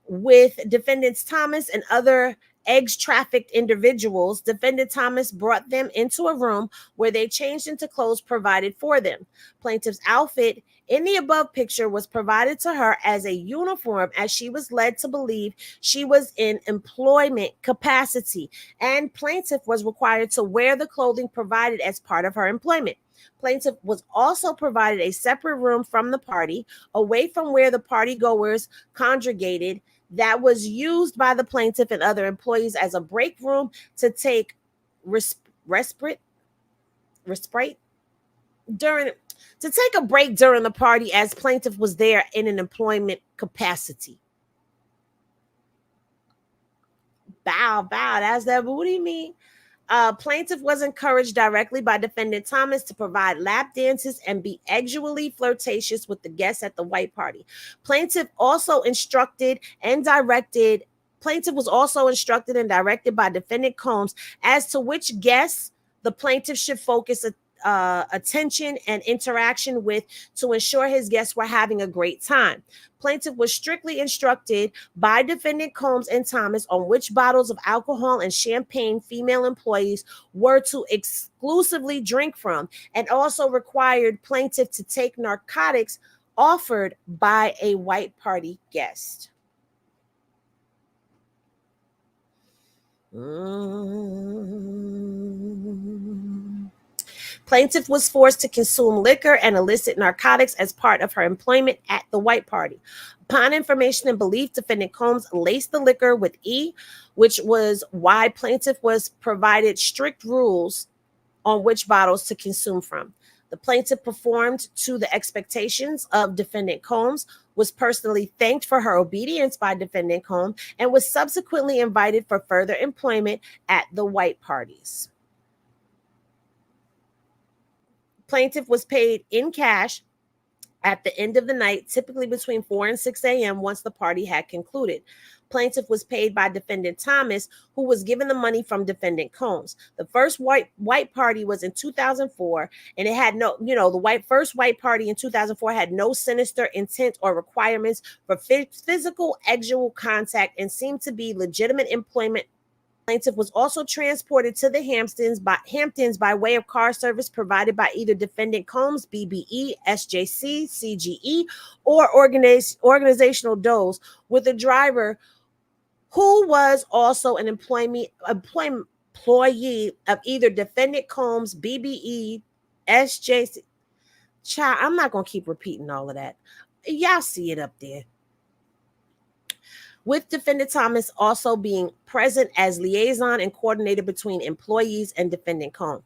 with defendants Thomas and other eggs trafficked individuals, defendant Thomas brought them into a room where they changed into clothes provided for them. Plaintiff's outfit in the above picture was provided to her as a uniform, as she was led to believe she was in employment capacity, and plaintiff was required to wear the clothing provided as part of her employment. Plaintiff was also provided a separate room from the party, away from where the party goers congregated, that was used by the plaintiff and other employees as a break room to take respite during to take a break during the party, as plaintiff was there in an employment capacity. Bow, that's that booty me. Plaintiff was encouraged directly by defendant Thomas to provide lap dances and be sexually flirtatious with the guests at the White Party. Plaintiff was also instructed and directed by defendant Combs as to which guests the plaintiff should focus attention and interaction with to ensure his guests were having a great time. Plaintiff was strictly instructed by defendant Combs and Thomas on which bottles of alcohol and champagne female employees were to exclusively drink from, and also required plaintiff to take narcotics offered by a White Party guest. Plaintiff was forced to consume liquor and illicit narcotics as part of her employment at the White Party. Upon information and belief, defendant Combs laced the liquor with E, which was why plaintiff was provided strict rules on which bottles to consume from. The plaintiff performed to the expectations of defendant Combs, was personally thanked for her obedience by defendant Combs, and was subsequently invited for further employment at the White Parties. Plaintiff was paid in cash at the end of the night, typically between 4 and 6 a.m. once the party had concluded. Plaintiff was paid by defendant Thomas, who was given the money from defendant Combs. The first white party was in 2004, and it had first white party in 2004 had no sinister intent or requirements for physical sexual contact and seemed to be legitimate employment Plaintiff was also transported to the Hamptons by way of car service provided by either defendant Combs, BBE, SJC, CGE, or organizational doles, with a driver who was also an employee of either defendant Combs, BBE, SJC. Child, I'm not going to keep repeating all of that. Y'all see it up there. With defendant Thomas also being present as liaison and coordinator between employees and defendant Combs.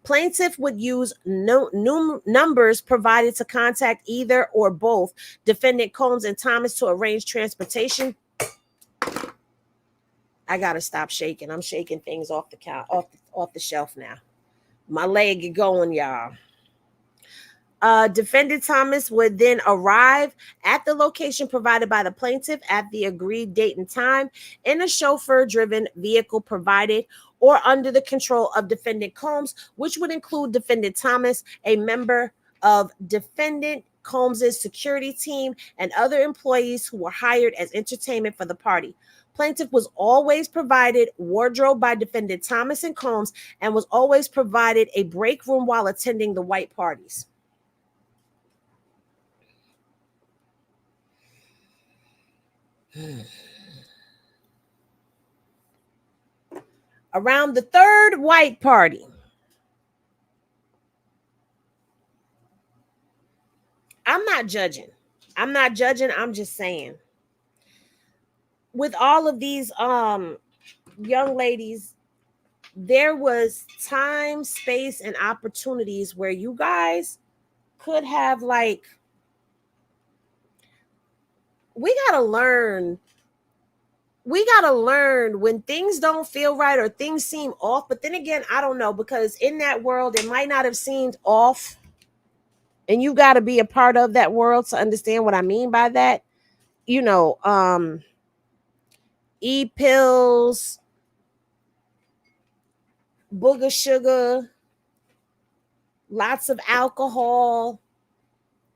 Plaintiff would use numbers provided to contact either or both defendant Combs and Thomas to arrange transportation. I gotta stop shaking. I'm shaking things off the shelf now. My leg is going, y'all. Defendant Thomas would then arrive at the location provided by the plaintiff at the agreed date and time in a chauffeur-driven vehicle provided or under the control of defendant Combs, which would include defendant Thomas, a member of defendant Combs's security team, and other employees who were hired as entertainment for the party. Plaintiff was always provided wardrobe by defendant Thomas and Combs and was always provided a break room while attending the white parties. Around the third white party, I'm not judging. I'm just saying. With all of these young ladies, there was time, space, and opportunities where you guys could have, like, we gotta learn when things don't feel right or things seem off. But then again, I don't know, because in that world it might not have seemed off, and you got to be a part of that world to understand what I mean by that. E-pills, booger sugar, lots of alcohol,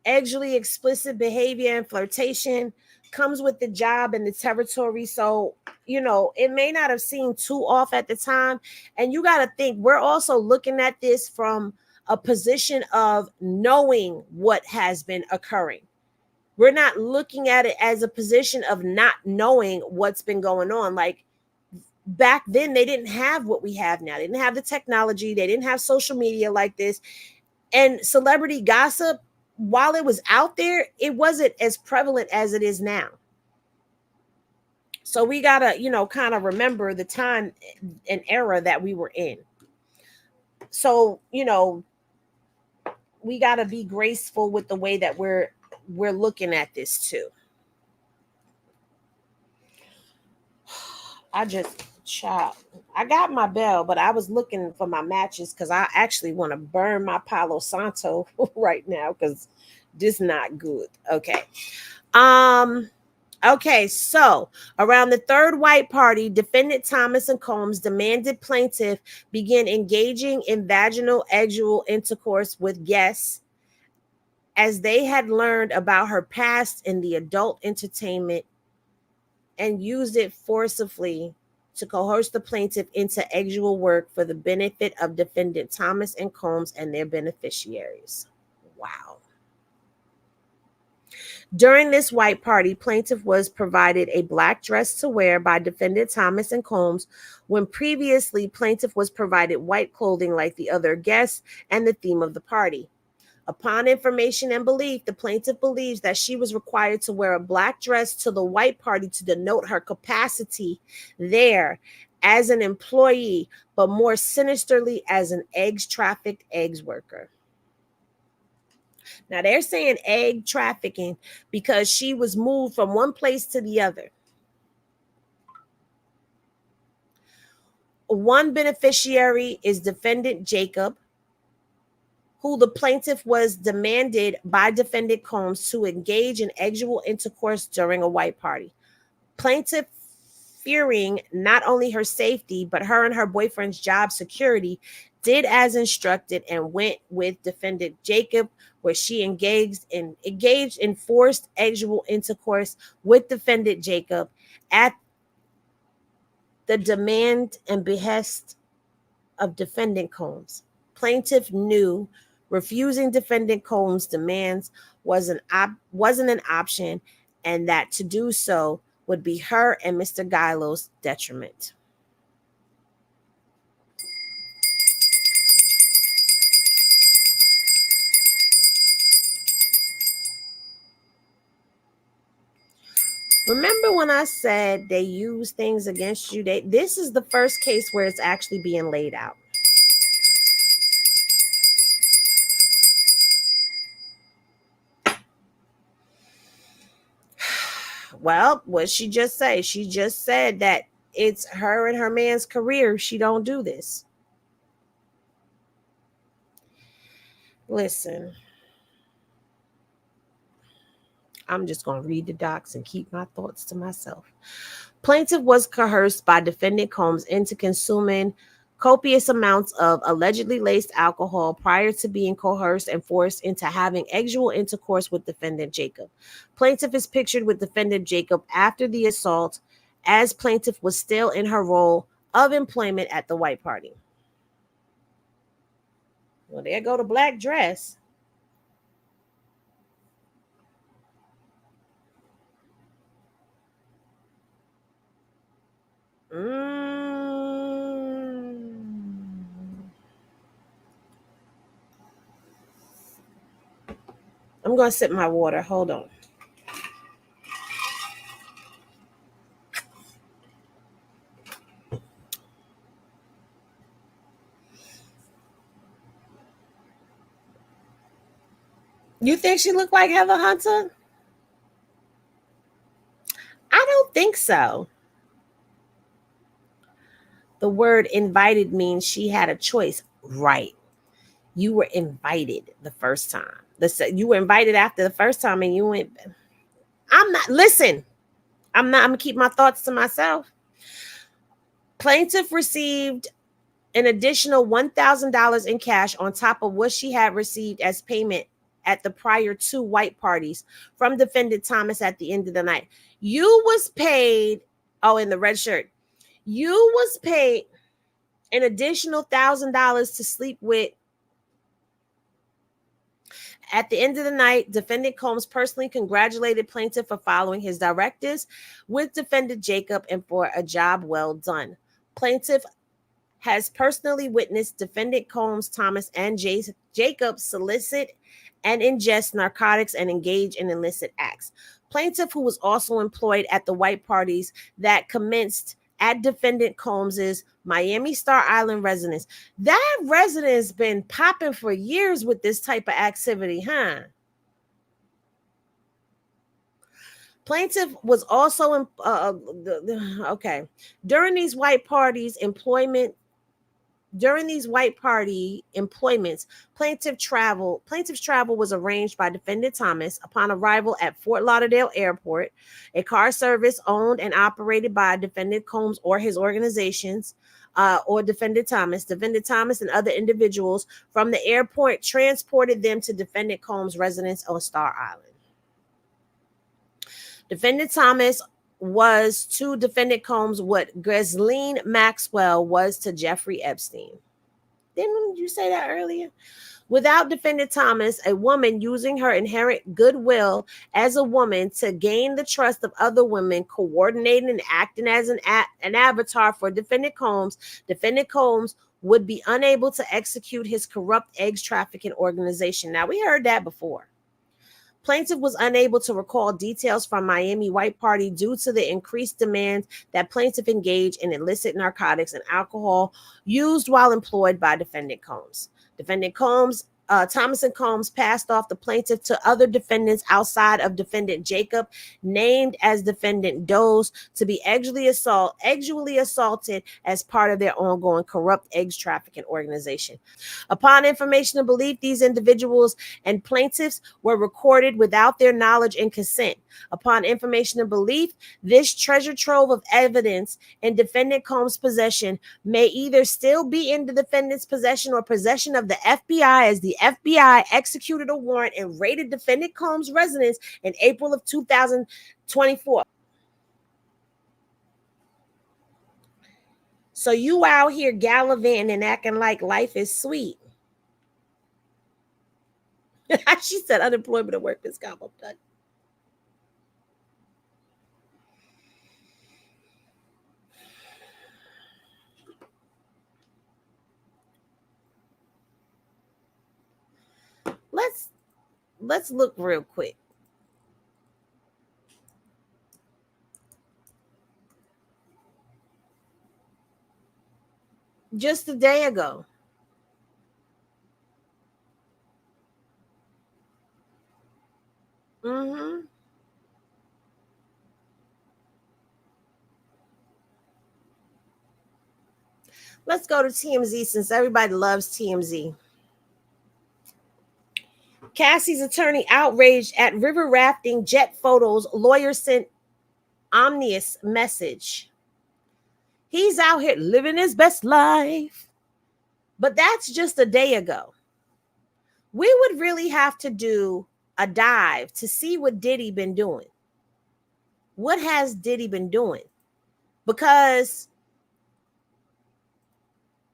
sexually explicit behavior and flirtation comes with the job and the territory. So, it may not have seemed too off at the time. And you got to think, we're also looking at this from a position of knowing what has been occurring. We're not looking at it as a position of not knowing what's been going on. Like, back then, they didn't have what we have now. They didn't have the technology. They didn't have social media like this. And celebrity gossip, while it was out there, it wasn't as prevalent as it is now. So we got to, kind of remember the time and era that we were in. So, we got to be graceful with the way that we're looking at this too. I got my bell, but I was looking for my matches because I actually want to burn my Palo Santo right now because this is not good. Okay. Okay, so around the third white party, defendant Thomas and Combs demanded plaintiff begin engaging in vaginal exual intercourse with guests, as they had learned about her past in the adult entertainment, and used it forcibly to coerce the plaintiff into exual work for the benefit of defendant Thomas and Combs and their beneficiaries. Wow. During this white party, plaintiff was provided a black dress to wear by defendant Thomas and Combs, when previously plaintiff was provided white clothing like the other guests and the theme of the party. Upon information and belief, the plaintiff believes that she was required to wear a black dress to the white party to denote her capacity there as an employee, but more sinisterly as an trafficked eggs worker. Now, they're saying egg trafficking because she was moved from one place to the other. One beneficiary is defendant Jacob, who the plaintiff was demanded by defendant Combs to engage in exual intercourse during a white party. Plaintiff, fearing not only her safety, but her and her boyfriend's job security, did as instructed and went with defendant Jacob, where she engaged in forced exual intercourse with defendant Jacob at the demand and behest of defendant Combs. Plaintiff knew refusing defendant Combs' demands wasn't an option, and that to do so would be her and Mr. Guylo's detriment. Remember when I said they use things against you? This is the first case where it's actually being laid out. Well, what she just say? She just said that it's her and her man's career. She don't do this. Listen, I'm just going to read the docs and keep my thoughts to myself. Plaintiff was coerced by defendant Combs into consuming copious amounts of allegedly laced alcohol prior to being coerced and forced into having sexual intercourse with defendant Jacob. Plaintiff is pictured with defendant Jacob after the assault, as plaintiff was still in her role of employment at the white party. Well, there go the black dress. I'm going to sip my water. Hold on. You think she looked like Heather Hunter? I don't think so. The word invited means she had a choice. Right. You were invited the first time. You were invited after the first time and you went. I'm not. Listen, I'm going to keep my thoughts to myself. Plaintiff received an additional $1,000 in cash on top of what she had received as payment at the prior two white parties from defendant Thomas at the end of the night. You was paid, in the red shirt, you was paid an additional $1,000 to sleep with. At the end of the night, defendant Combs personally congratulated plaintiff for following his directives with defendant Jacob and for a job well done. Plaintiff has personally witnessed defendant Combs, Thomas, and Jacob solicit and ingest narcotics and engage in illicit acts. Plaintiff, who was also employed at the white parties that commenced at defendant Combs's Miami Star Island residence. That residence been popping for years with this type of activity, huh? Plaintiff was also okay. During these white parties employments, plaintiff's travel was arranged by defendant Thomas upon arrival at Fort Lauderdale Airport. A car service owned and operated by defendant Combs or his organizations, or defendant Thomas and other individuals from the airport transported them to defendant Combs' residence on Star Island. Defendant Thomas was to defendant Combs what Ghislaine Maxwell was to Jeffrey Epstein. Didn't you say that earlier? Without defendant Thomas, a woman using her inherent goodwill as a woman to gain the trust of other women, coordinating and acting as an avatar for defendant Combs would be unable to execute his corrupt eggs trafficking organization. Now, we heard that before. Plaintiff was unable to recall details from Miami White Party due to the increased demand that plaintiff engaged in illicit narcotics and alcohol used while employed by defendant Combs. Defendant Thomas and Combs passed off the plaintiff to other defendants outside of defendant Jacob, named as defendant Doe's, to be actually assaulted as part of their ongoing corrupt eggs trafficking organization. Upon information and belief, these individuals and plaintiffs were recorded without their knowledge and consent. Upon information and belief, this treasure trove of evidence in defendant Combs' possession may either still be in the defendant's possession or possession of the FBI, as the FBI executed a warrant and raided defendant Combs' residence in April of 2024. So you out here gallivanting and acting like life is sweet. She said unemployment and workman's comp. I'm done. Let's look real quick. Just a day ago. Mm-hmm. Let's go to TMZ since everybody loves TMZ. Cassie's attorney outraged at river rafting jet photos. Lawyer sent ominous message. He's out here living his best life. But that's just a day ago. We would really have to do a dive to see what Diddy been doing. What has Diddy been doing? Because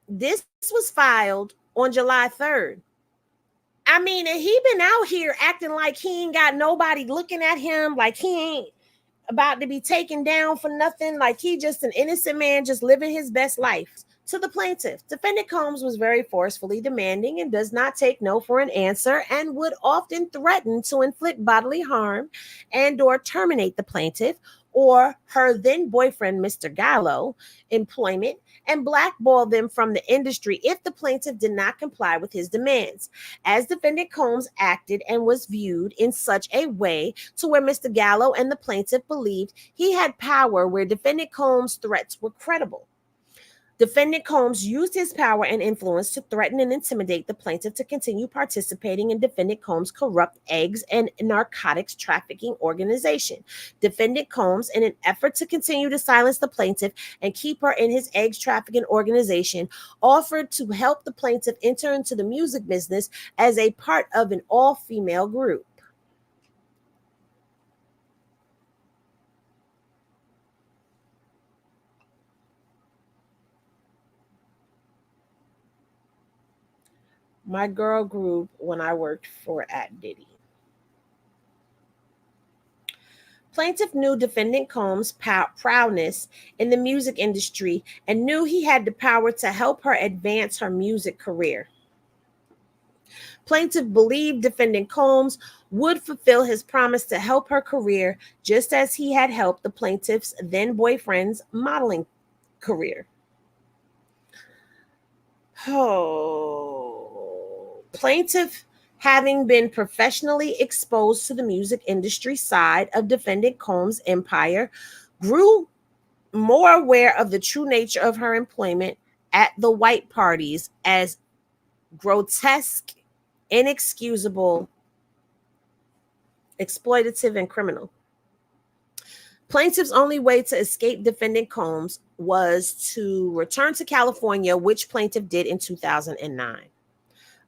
this was filed on July 3rd. I mean, and he been out here acting like he ain't got nobody looking at him, like he ain't about to be taken down for nothing, like he just an innocent man just living his best life. To the plaintiff, defendant Combs was very forcefully demanding and does not take no for an answer and would often threaten to inflict bodily harm and or terminate the plaintiff or her then boyfriend, Mr. Gallo, employment and blackball them from the industry if the plaintiff did not comply with his demands. As defendant Combs acted and was viewed in such a way to where Mr. Gallo and the plaintiff believed he had power where defendant Combs' threats were credible. Defendant Combs used his power and influence to threaten and intimidate the plaintiff to continue participating in defendant Combs' corrupt eggs and narcotics trafficking organization. Defendant Combs, in an effort to continue to silence the plaintiff and keep her in his eggs trafficking organization, offered to help the plaintiff enter into the music business as a part of an all-female group. My girl group when I worked for at Diddy. Plaintiff knew defendant Combs' prowess in the music industry and knew he had the power to help her advance her music career. Plaintiff believed defendant Combs would fulfill his promise to help her career just as he had helped the plaintiff's then boyfriend's modeling career. Oh, plaintiff, having been professionally exposed to the music industry side of defendant Combs' empire, grew more aware of the true nature of her employment at the white parties as grotesque, inexcusable, exploitative, and criminal. Plaintiff's only way to escape defendant Combs was to return to California, which plaintiff did in 2009.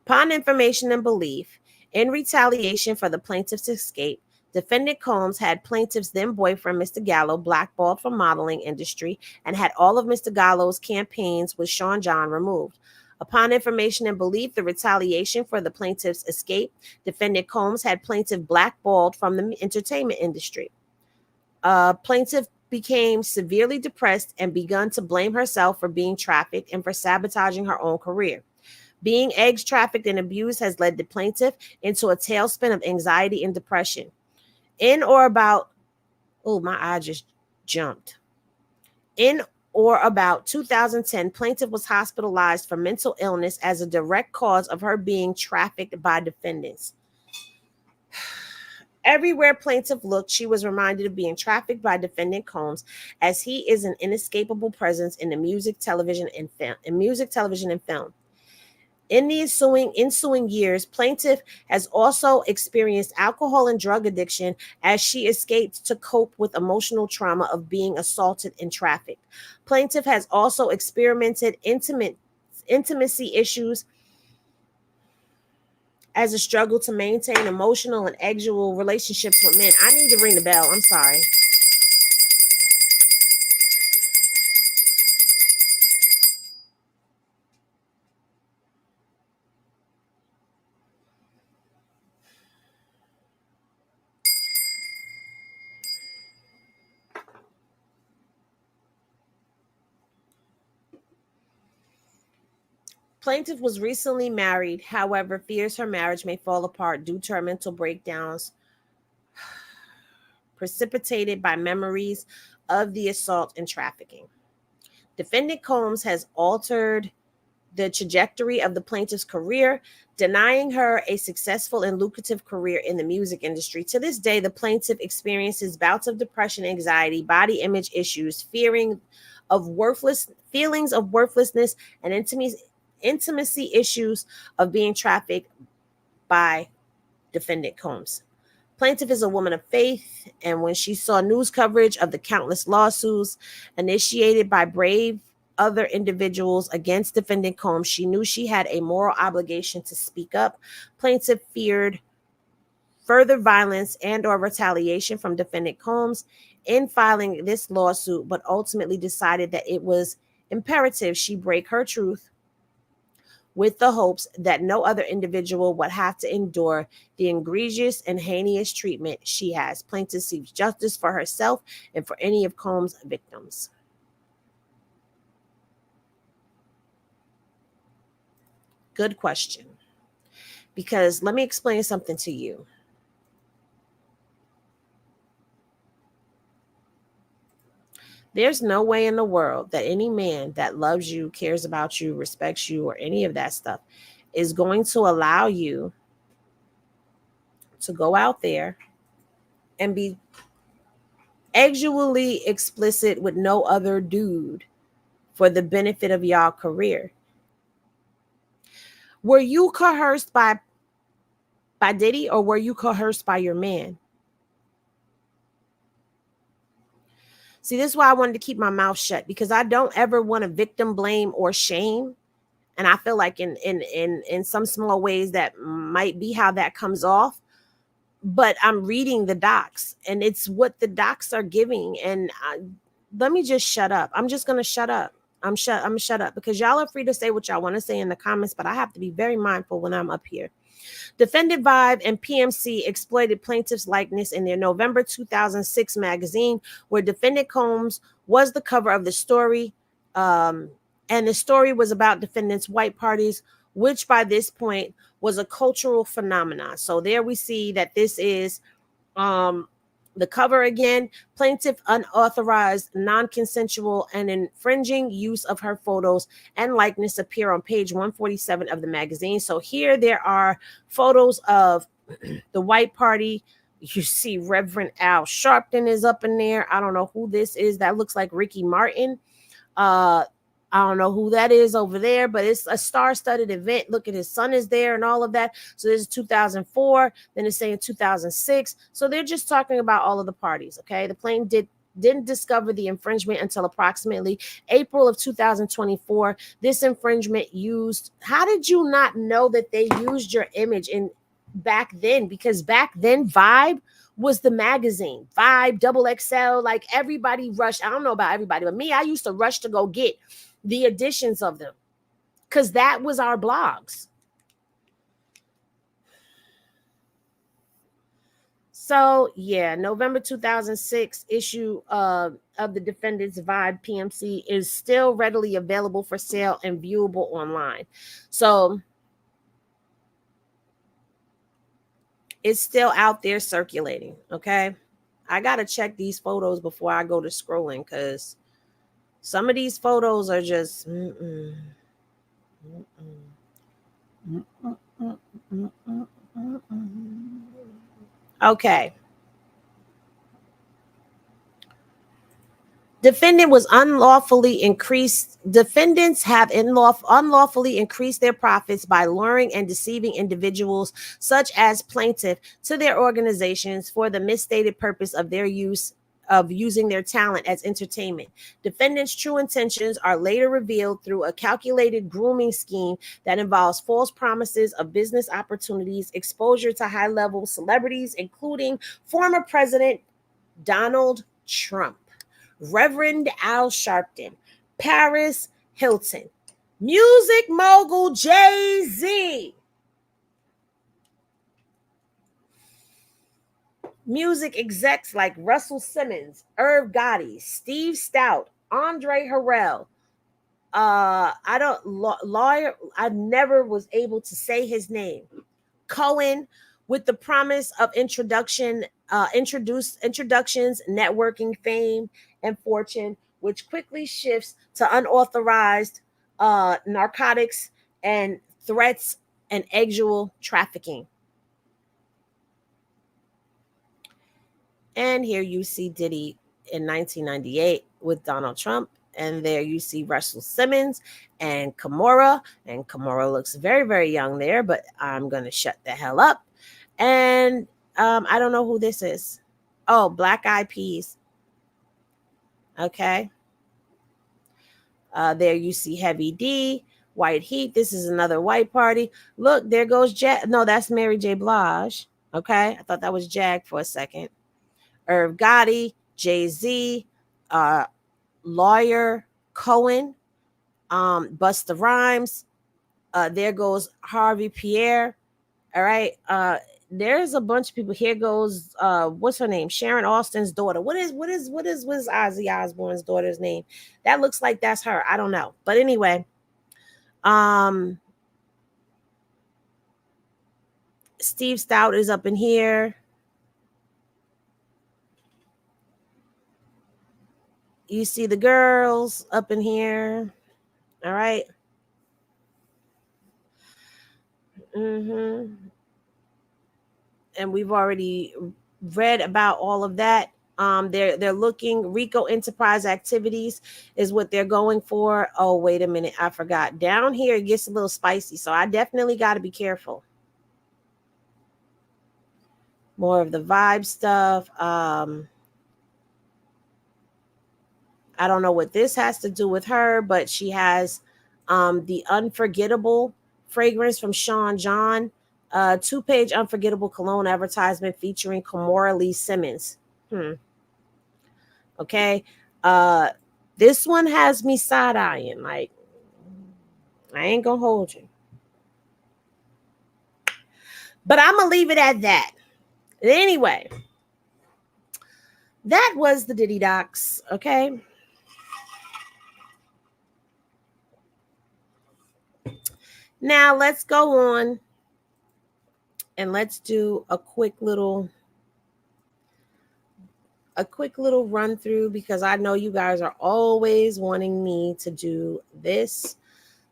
Upon information and belief, in retaliation for the plaintiff's escape, defendant Combs had plaintiff's then boyfriend, Mr. Gallo, blackballed from modeling industry and had all of Mr. Gallo's campaigns with Sean John removed. Upon information and belief, the retaliation for the plaintiff's escape, defendant Combs had plaintiff blackballed from the entertainment industry. Plaintiff became severely depressed and begun to blame herself for being trafficked and for sabotaging her own career. Being eggs trafficked and abused has led the plaintiff into a tailspin of anxiety and depression. In or about, oh, my eye just jumped. In or about 2010, plaintiff was hospitalized for mental illness as a direct cause of her being trafficked by defendants. Everywhere plaintiff looked, she was reminded of being trafficked by defendant Combs, as he is an inescapable presence in the music, television, and film. In the ensuing years, plaintiff has also experienced alcohol and drug addiction as she escaped to cope with emotional trauma of being assaulted and trafficked. Plaintiff has also experimented intimacy issues as a struggle to maintain emotional and sexual relationships with men. I need to ring the bell. I'm sorry. Plaintiff was recently married, however, fears her marriage may fall apart due to her mental breakdowns precipitated by memories of the assault and trafficking. Defendant Combs has altered the trajectory of the plaintiff's career, denying her a successful and lucrative career in the music industry. To this day, the plaintiff experiences bouts of depression, anxiety, body image issues, feelings of worthlessness, and intimacy issues of being trafficked by defendant Combs. Plaintiff is a woman of faith, and when she saw news coverage of the countless lawsuits initiated by brave other individuals against defendant Combs, she knew she had a moral obligation to speak up. Plaintiff feared further violence and or retaliation from defendant Combs in filing this lawsuit, but ultimately decided that it was imperative she break her truth with the hopes that no other individual would have to endure the egregious and heinous treatment she has. Plaintiff seeks justice for herself and for any of Combs' victims. Good question. Because let me explain something to you. There's no way in the world that any man that loves you, cares about you, respects you, or any of that stuff is going to allow you to go out there and be sexually explicit with no other dude for the benefit of y'all career. Were you coerced by Diddy, or were you coerced by your man? See, this is why I wanted to keep my mouth shut, because I don't ever want to victim blame or shame. And I feel like in some small ways that might be how that comes off. But I'm reading the docs, and it's what the docs are giving. And let me just shut up. I'm just gonna shut up. I'm shut up, because y'all are free to say what y'all want to say in the comments, but I have to be very mindful when I'm up here. Defendant Vibe and PMC exploited plaintiff's likeness in their November 2006 magazine, where defendant Combs was the cover of the story. And the story was about defendants' white parties, which by this point was a cultural phenomenon. So there we see that this is the cover again. Plaintiff unauthorized, non-consensual, and infringing use of her photos and likeness appear on page 147 of the magazine. So here there are photos of the white party. You see Reverend Al Sharpton is up in there. I don't know who this is. That looks like Ricky Martin. I don't know who that is over there, but it's a star-studded event. Look at his son is there and all of that. So this is 2004. Then it's saying 2006. So they're just talking about all of the parties. Okay, the plaintiff didn't discover the infringement until approximately April of 2024. This infringement used. How did you not know that they used your image in back then? Because back then, Vibe was the magazine. Vibe, Double XL, like everybody rushed. I don't know about everybody, but me, I used to rush to go get the editions of them, because that was our blogs. So yeah, November 2006 issue of the Defendant's Vibe PMC is still readily available for sale and viewable online. So it's still out there circulating. Okay, I gotta check these photos before I go to scrolling, because some of these photos are just okay. Defendants have unlawfully increased their profits by luring and deceiving individuals such as plaintiff to their organizations for the misstated purpose of using their talent as entertainment. Defendants' true intentions are later revealed through a calculated grooming scheme that involves false promises of business opportunities, exposure to high-level celebrities, including former President Donald Trump, Reverend Al Sharpton, Paris Hilton, music mogul Jay-Z, music execs like Russell Simmons, Irv Gotti, Steve Stout, Andre Harrell, I don't lawyer. I never was able to say his name. Cohen, with the promise of introductions, networking, fame, and fortune, which quickly shifts to unauthorized narcotics and threats and actual trafficking. And here you see Diddy in 1998 with Donald Trump. And there you see Russell Simmons and Kimora. And Kimora looks very, very young there, but I'm going to shut the hell up. And I don't know who this is. Oh, Black Eyed Peas. Okay. There you see Heavy D, White Heat. This is another white party. Look, there goes Jag. No, that's Mary J. Blige. Okay. I thought that was Jag for a second. Irv Gotti, Jay Z, uh, Lawyer Cohen, Busta Rhymes. There goes Harvey Pierre. All right. There's a bunch of people. Here goes what's her name? Sharon Austin's daughter. What is Ozzy Osbourne's daughter's name? That looks like that's her. I don't know. But anyway, um Steve Stout is up in here. You see the girls up in here. All right. Mm-hmm. And we've already read about all of that. They're looking Rico Enterprise activities is what they're going for. Oh, wait a minute, I forgot. Down here it gets a little spicy, so I definitely got to be careful. More of the vibe stuff. I don't know what this has to do with her, but she has the unforgettable fragrance from Sean John, 2-page unforgettable cologne advertisement featuring Kimora Lee Simmons. Okay. Uh this one has me side eyeing. Like, I ain't gonna hold you. But I'm gonna leave it at that. Anyway, that was the Diddy Docs. Okay. Now let's go on and let's do a quick little run through, because I know you guys are always wanting me to do this.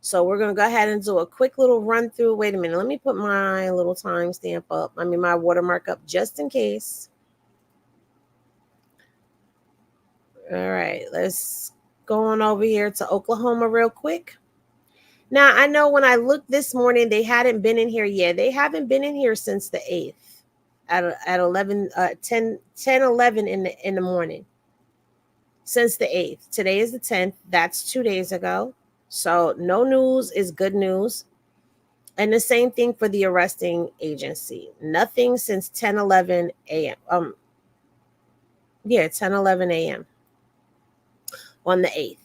So we're going to go ahead and do a quick little run through. Wait a minute. Let me put my little timestamp up. I mean, my watermark up just in case. All right. Let's go on over here to Oklahoma real quick. Now, I know when I looked this morning, they hadn't been in here yet. They haven't been in here since the 8th at 11, 10, 11 in the morning. Since the 8th. Today is the 10th. That's 2 days ago. So no news is good news. And the same thing for the arresting agency. Nothing since 10:11 a.m. 10:11 a.m. on the 8th.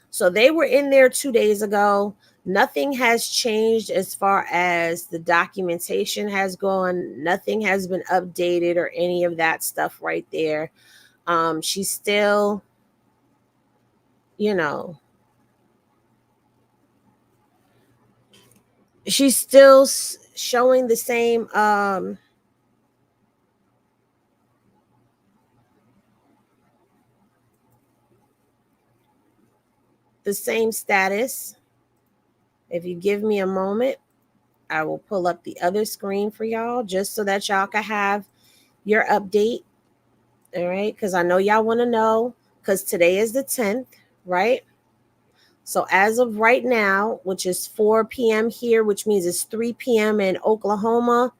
So they were in there 2 days ago. Nothing has changed as far as the documentation has gone. Nothing has been updated or any of that stuff right there. She's still, she's still showing the same status. If you give me a moment, I will pull up the other screen for y'all just so that y'all can have your update. All right, because I know y'all want to know, because today is the 10th, right? So as of right now, which is 4 p.m. here, which means it's 3 p.m. in Oklahoma,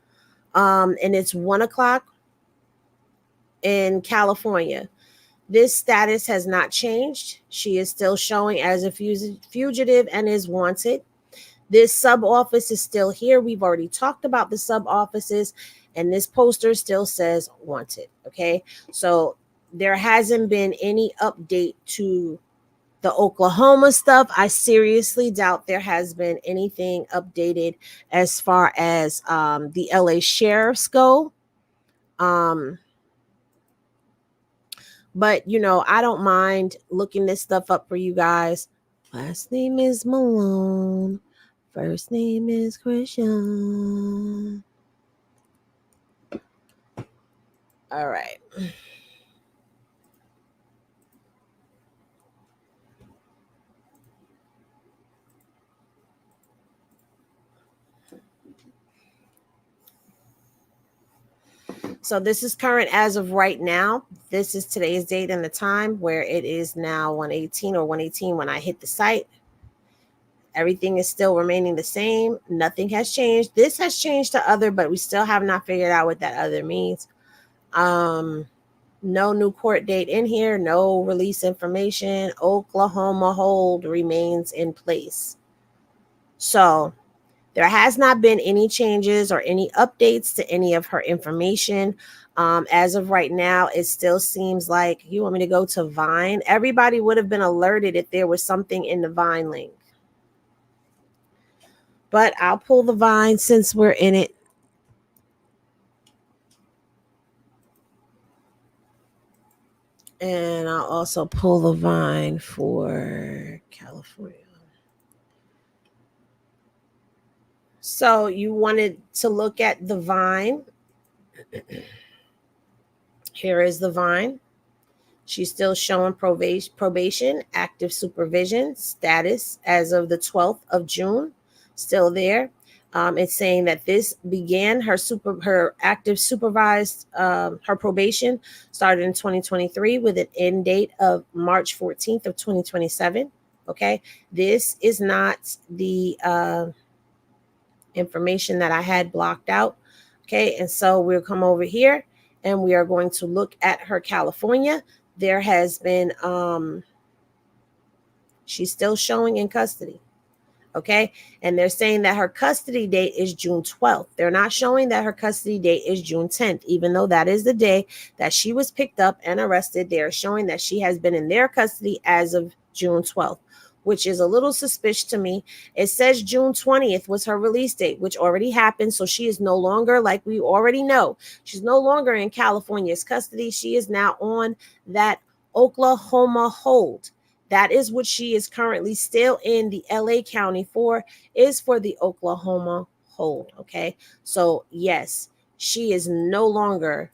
and it's 1 o'clock in California. This status has not changed. She is still showing as a fugitive and is wanted. This sub office is still here. We've already talked about the sub offices, and this poster still says wanted. Okay. So there hasn't been any update to the Oklahoma stuff. I seriously doubt there has been anything updated as far as the LA sheriffs go. But I don't mind looking this stuff up for you guys. Last name is Malone. First name is Christian. All right. So this is current as of right now. This is today's date and the time where it is now 1:18 or 1:18 when I hit the site. Everything is still remaining the same. Nothing has changed. This has changed to other, but we still have not figured out what that other means. Um, no new court date in here, no release information. Oklahoma hold remains in place. So there has not been any changes or any updates to any of her information. As of right now, it still seems like you want me to go to Vine. Everybody would have been alerted if there was something in the Vine link. But I'll pull the Vine since we're in it. And I'll also pull the Vine for California. So you wanted to look at the Vine. Here is the Vine. She's still showing probation, active supervision status as of the 12th of June, still there. It's saying that this began her active supervised her probation started in 2023 with an end date of March 14th of 2027. Okay, this is not the information that I had blocked out. Okay, and so we'll come over here and we are going to look at her California. There has been she's still showing in custody. Okay, and they're saying that her custody date is June 12th. They're not showing that her custody date is June 10th, even though that is the day that she was picked up and arrested. They are showing that she has been in their custody as of June 12th, which is a little suspicious to me. It says June 20th was her release date, which already happened. So she is no longer, like we already know, she's no longer in California's custody. She is now on that Oklahoma hold. That is what she is currently still in the LA County for, is for the Oklahoma hold. Okay. So, yes, she is no longer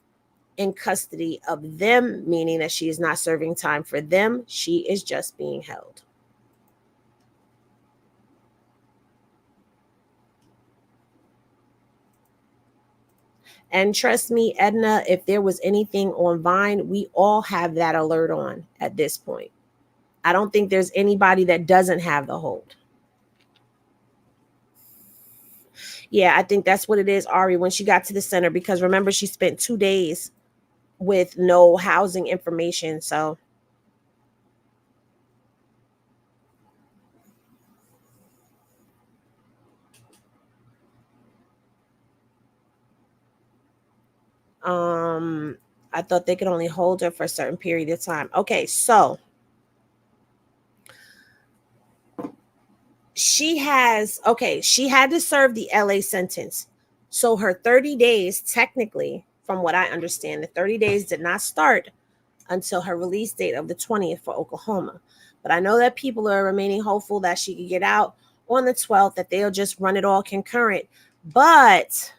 in custody of them, meaning that she is not serving time for them. She is just being held. And trust me, Edna, if there was anything on Vine, we all have that alert on at this point. I don't think there's anybody that doesn't have the hold. Yeah, I think that's what it is, Ari, when she got to the center, because remember, she spent 2 days with no housing information. So I thought they could only hold her for a certain period of time. Okay, so she had to serve the LA sentence. So her 30 days, technically, from what I understand, the 30 days did not start until her release date of the 20th for Oklahoma. But I know that people are remaining hopeful that she could get out on the 12th, that they'll just run it all concurrent. But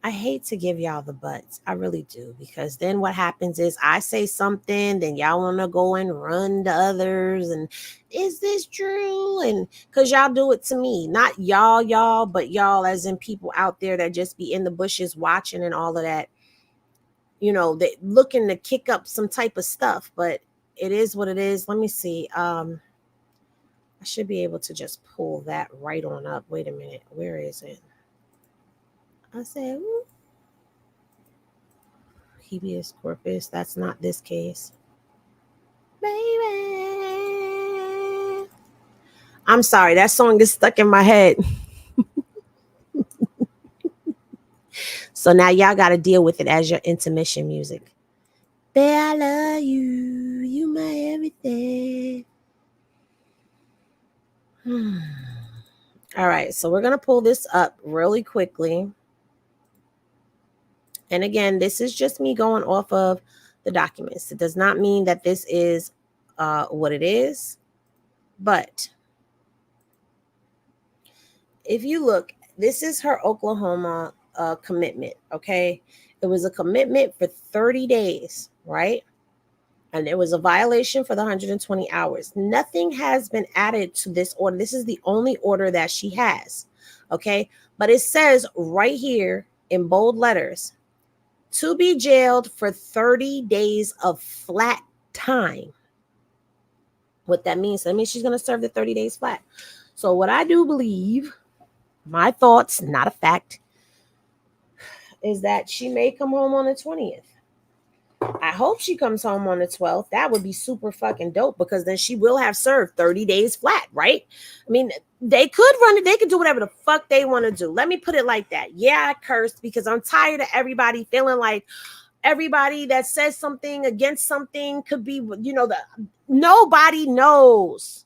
I hate to give y'all the buts. I really do. Because then what happens is I say something, then y'all want to go and run to others. And is this true? And because y'all do it to me. Not y'all, but y'all as in people out there that just be in the bushes watching and all of that. You know, they looking to kick up some type of stuff. But it is what it is. Let me see. I should be able to just pull that right on up. Wait a minute. Where is it? I said, ooh. Habeas corpus. That's not this case. Baby. I'm sorry. That song is stuck in my head. So now y'all got to deal with it as your intermission music. Babe, I love you. You my everything. All right. So we're going to pull this up really quickly. And again, this is just me going off of the documents. It does not mean that this is what it is. But if you look, this is her Oklahoma commitment, okay? It was a commitment for 30 days, right? And there was a violation for the 120 hours. Nothing has been added to this order. This is the only order that she has, okay? But it says right here in bold letters, to be jailed for 30 days of flat time. What that means she's going to serve the 30 days flat. So what I do believe, my thoughts, not a fact, is that she may come home on the 20th. I hope she comes home on the 12th. That would be super fucking dope, because then she will have served 30 days flat, right? I mean, they could run it. They could do whatever the fuck they want to do. Let me put it like that. Yeah, I cursed because I'm tired of everybody feeling like everybody that says something against something could be, nobody knows.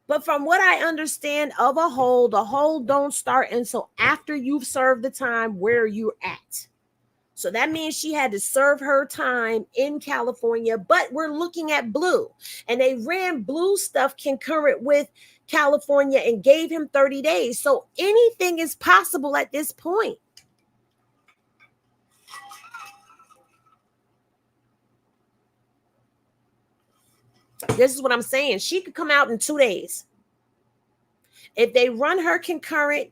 But from what I understand of a whole, the whole don't start until after you've served the time where you're at. So that means she had to serve her time in California, but we're looking at blue. And they ran blue stuff concurrent with California and gave him 30 days. So anything is possible at this point. This is what I'm saying. She could come out in 2 days. If they run her concurrent,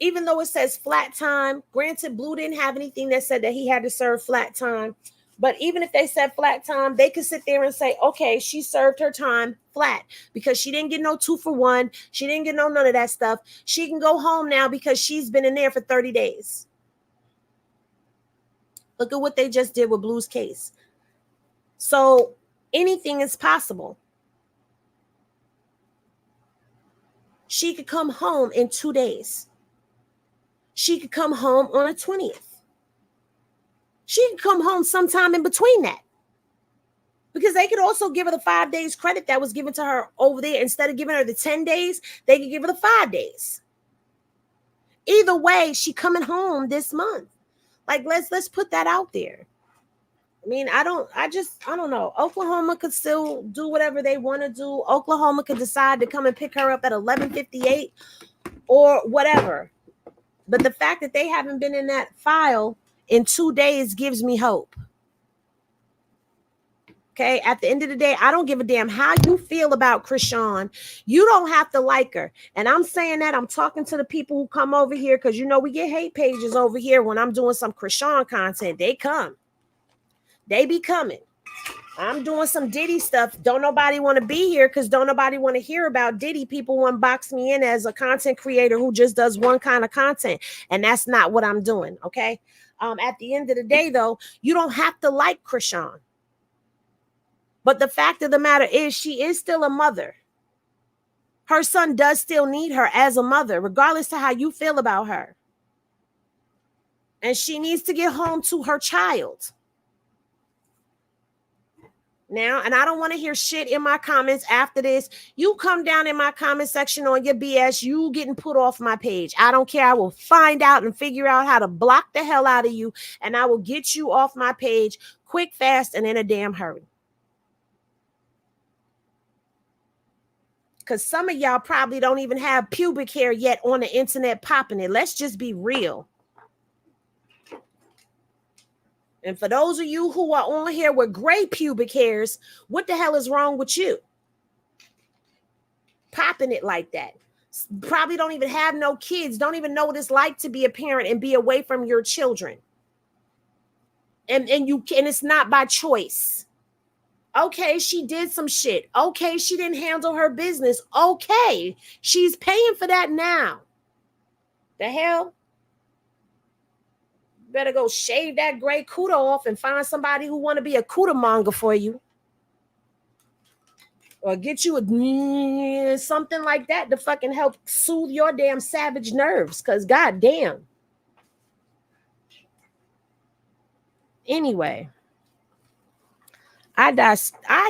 even though it says flat time, granted, Blue didn't have anything that said that he had to serve flat time. But even if they said flat time, they could sit there and say, okay, she served her time flat because she didn't get no 2 for 1. She didn't get none of that stuff. She can go home now because she's been in there for 30 days. Look at what they just did with Blue's case. So anything is possible. She could come home in 2 days. She could come home on the 20th. She could come home sometime in between that. Because they could also give her the 5 days credit that was given to her over there. Instead of giving her the 10 days, they could give her the 5 days. Either way, she coming home this month. Like, let's put that out there. I mean, I don't know. Oklahoma could still do whatever they want to do. Oklahoma could decide to come and pick her up at 11:58 or whatever. But the fact that they haven't been in that file in 2 days gives me hope. Okay, at the end of the day, I don't give a damn how you feel about Krishan. You don't have to like her. And I'm saying that, I'm talking to the people who come over here because, we get hate pages over here when I'm doing some Krishan content. They come. They be coming. I'm doing some Diddy stuff. Don't nobody want to be here because don't nobody want to hear about Diddy. People want to box me in as a content creator who just does one kind of content. And that's not what I'm doing, okay? At the end of the day, though, you don't have to like Krishan. But the fact of the matter is she is still a mother. Her son does still need her as a mother, regardless to how you feel about her. And she needs to get home to her child. Now, and I don't want to hear shit in my comments after this. You come down in my comment section on your BS, you getting put off my page. I don't care. I will find out and figure out how to block the hell out of you, and I will get you off my page quick, fast, and in a damn hurry. Because some of y'all probably don't even have pubic hair yet on the internet popping it. Let's just be real. And for those of you who are on here with gray pubic hairs, what the hell is wrong with you? Popping it like that. Probably don't even have no kids. Don't even know what it's like to be a parent and be away from your children. And it's not by choice. Okay, she did some shit. Okay, she didn't handle her business. Okay, she's paying for that now. The hell? Better go shave that gray cooter off and find somebody who want to be a cooter monger for you. Or get you a something like that to fucking help soothe your damn savage nerves. Because goddamn. Anyway. I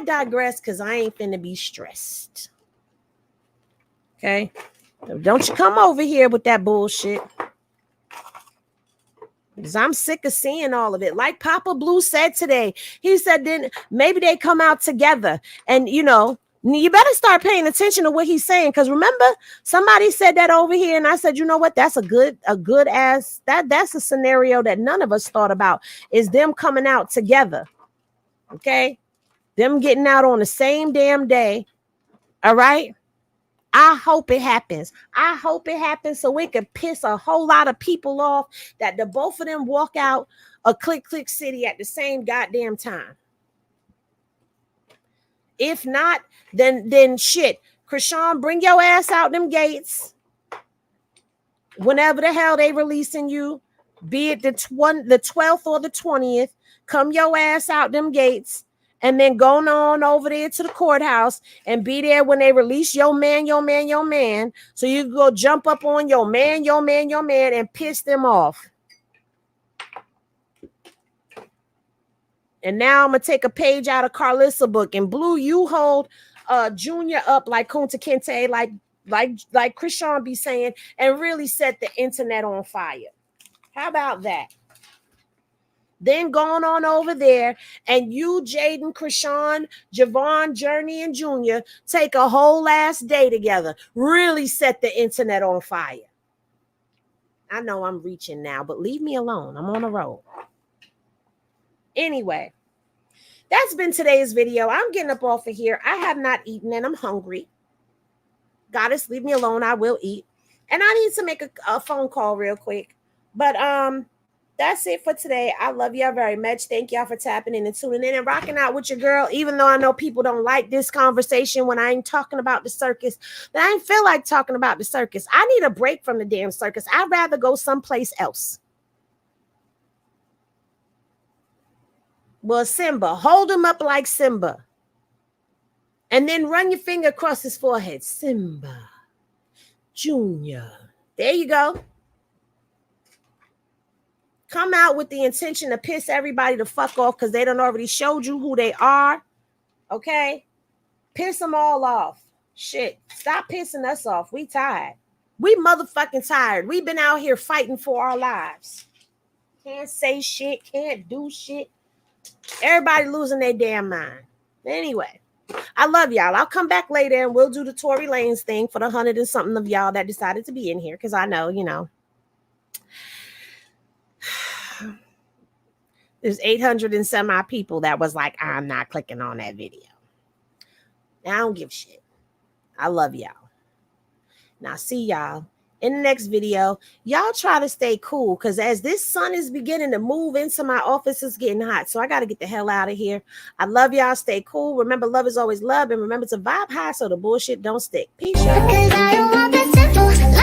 digress because I ain't finna be stressed. Okay? Don't you come over here with that bullshit. Because I'm sick of seeing all of it. Like Papa Blue said today, he said then maybe they come out together. And you better start paying attention to what he's saying. Because remember, somebody said that over here, and I said, you know what? That's a good ass that's a scenario that none of us thought about, is them coming out together. Okay, them getting out on the same damn day. All right. I hope it happens. I hope it happens so it could piss a whole lot of people off that the both of them walk out a Click Click City at the same goddamn time. If not, then shit. Krishan, bring your ass out them gates. Whenever the hell they releasing you, be it the 12th or the 20th, come your ass out them gates. And then going on over there to the courthouse and be there when they release your man. So you can go jump up on your man, and piss them off. And now I'm going to take a page out of Carlissa's book. And Blue, you hold Junior up like Kunta Kinte, like Krishan be saying, and really set the internet on fire. How about that? Then going on over there, and you, Jaden, Krishan, Javon, Journey, and Junior take a whole last day together. Really set the internet on fire. I know I'm reaching now, but leave me alone. I'm on a roll. Anyway, that's been today's video. I'm getting up off of here. I have not eaten, and I'm hungry. Goddess, leave me alone. I will eat. And I need to make a phone call real quick. But that's it for today. I love y'all very much. Thank y'all for tapping in and tuning in and rocking out with your girl. Even though I know people don't like this conversation when I ain't talking about the circus, but I ain't feel like talking about the circus. I need a break from the damn circus. I'd rather go someplace else. Well, Simba, hold him up like Simba. And then run your finger across his forehead. Simba Junior. There you go. Come out with the intention to piss everybody the fuck off because they done already showed you who they are. Okay? Piss them all off. Shit. Stop pissing us off. We tired. We motherfucking tired. We've been out here fighting for our lives. Can't say shit. Can't do shit. Everybody losing their damn mind. Anyway, I love y'all. I'll come back later and we'll do the Tory Lanez thing for the 100 and something of y'all that decided to be in here because I know, there's 800 and some odd people that was like, I'm not clicking on that video. Now, I don't give a shit. I love y'all. Now, see y'all in the next video. Y'all try to stay cool because as this sun is beginning to move into my office, it's getting hot. So I got to get the hell out of here. I love y'all. Stay cool. Remember, love is always love. And remember to vibe high so the bullshit don't stick. Peace, y'all.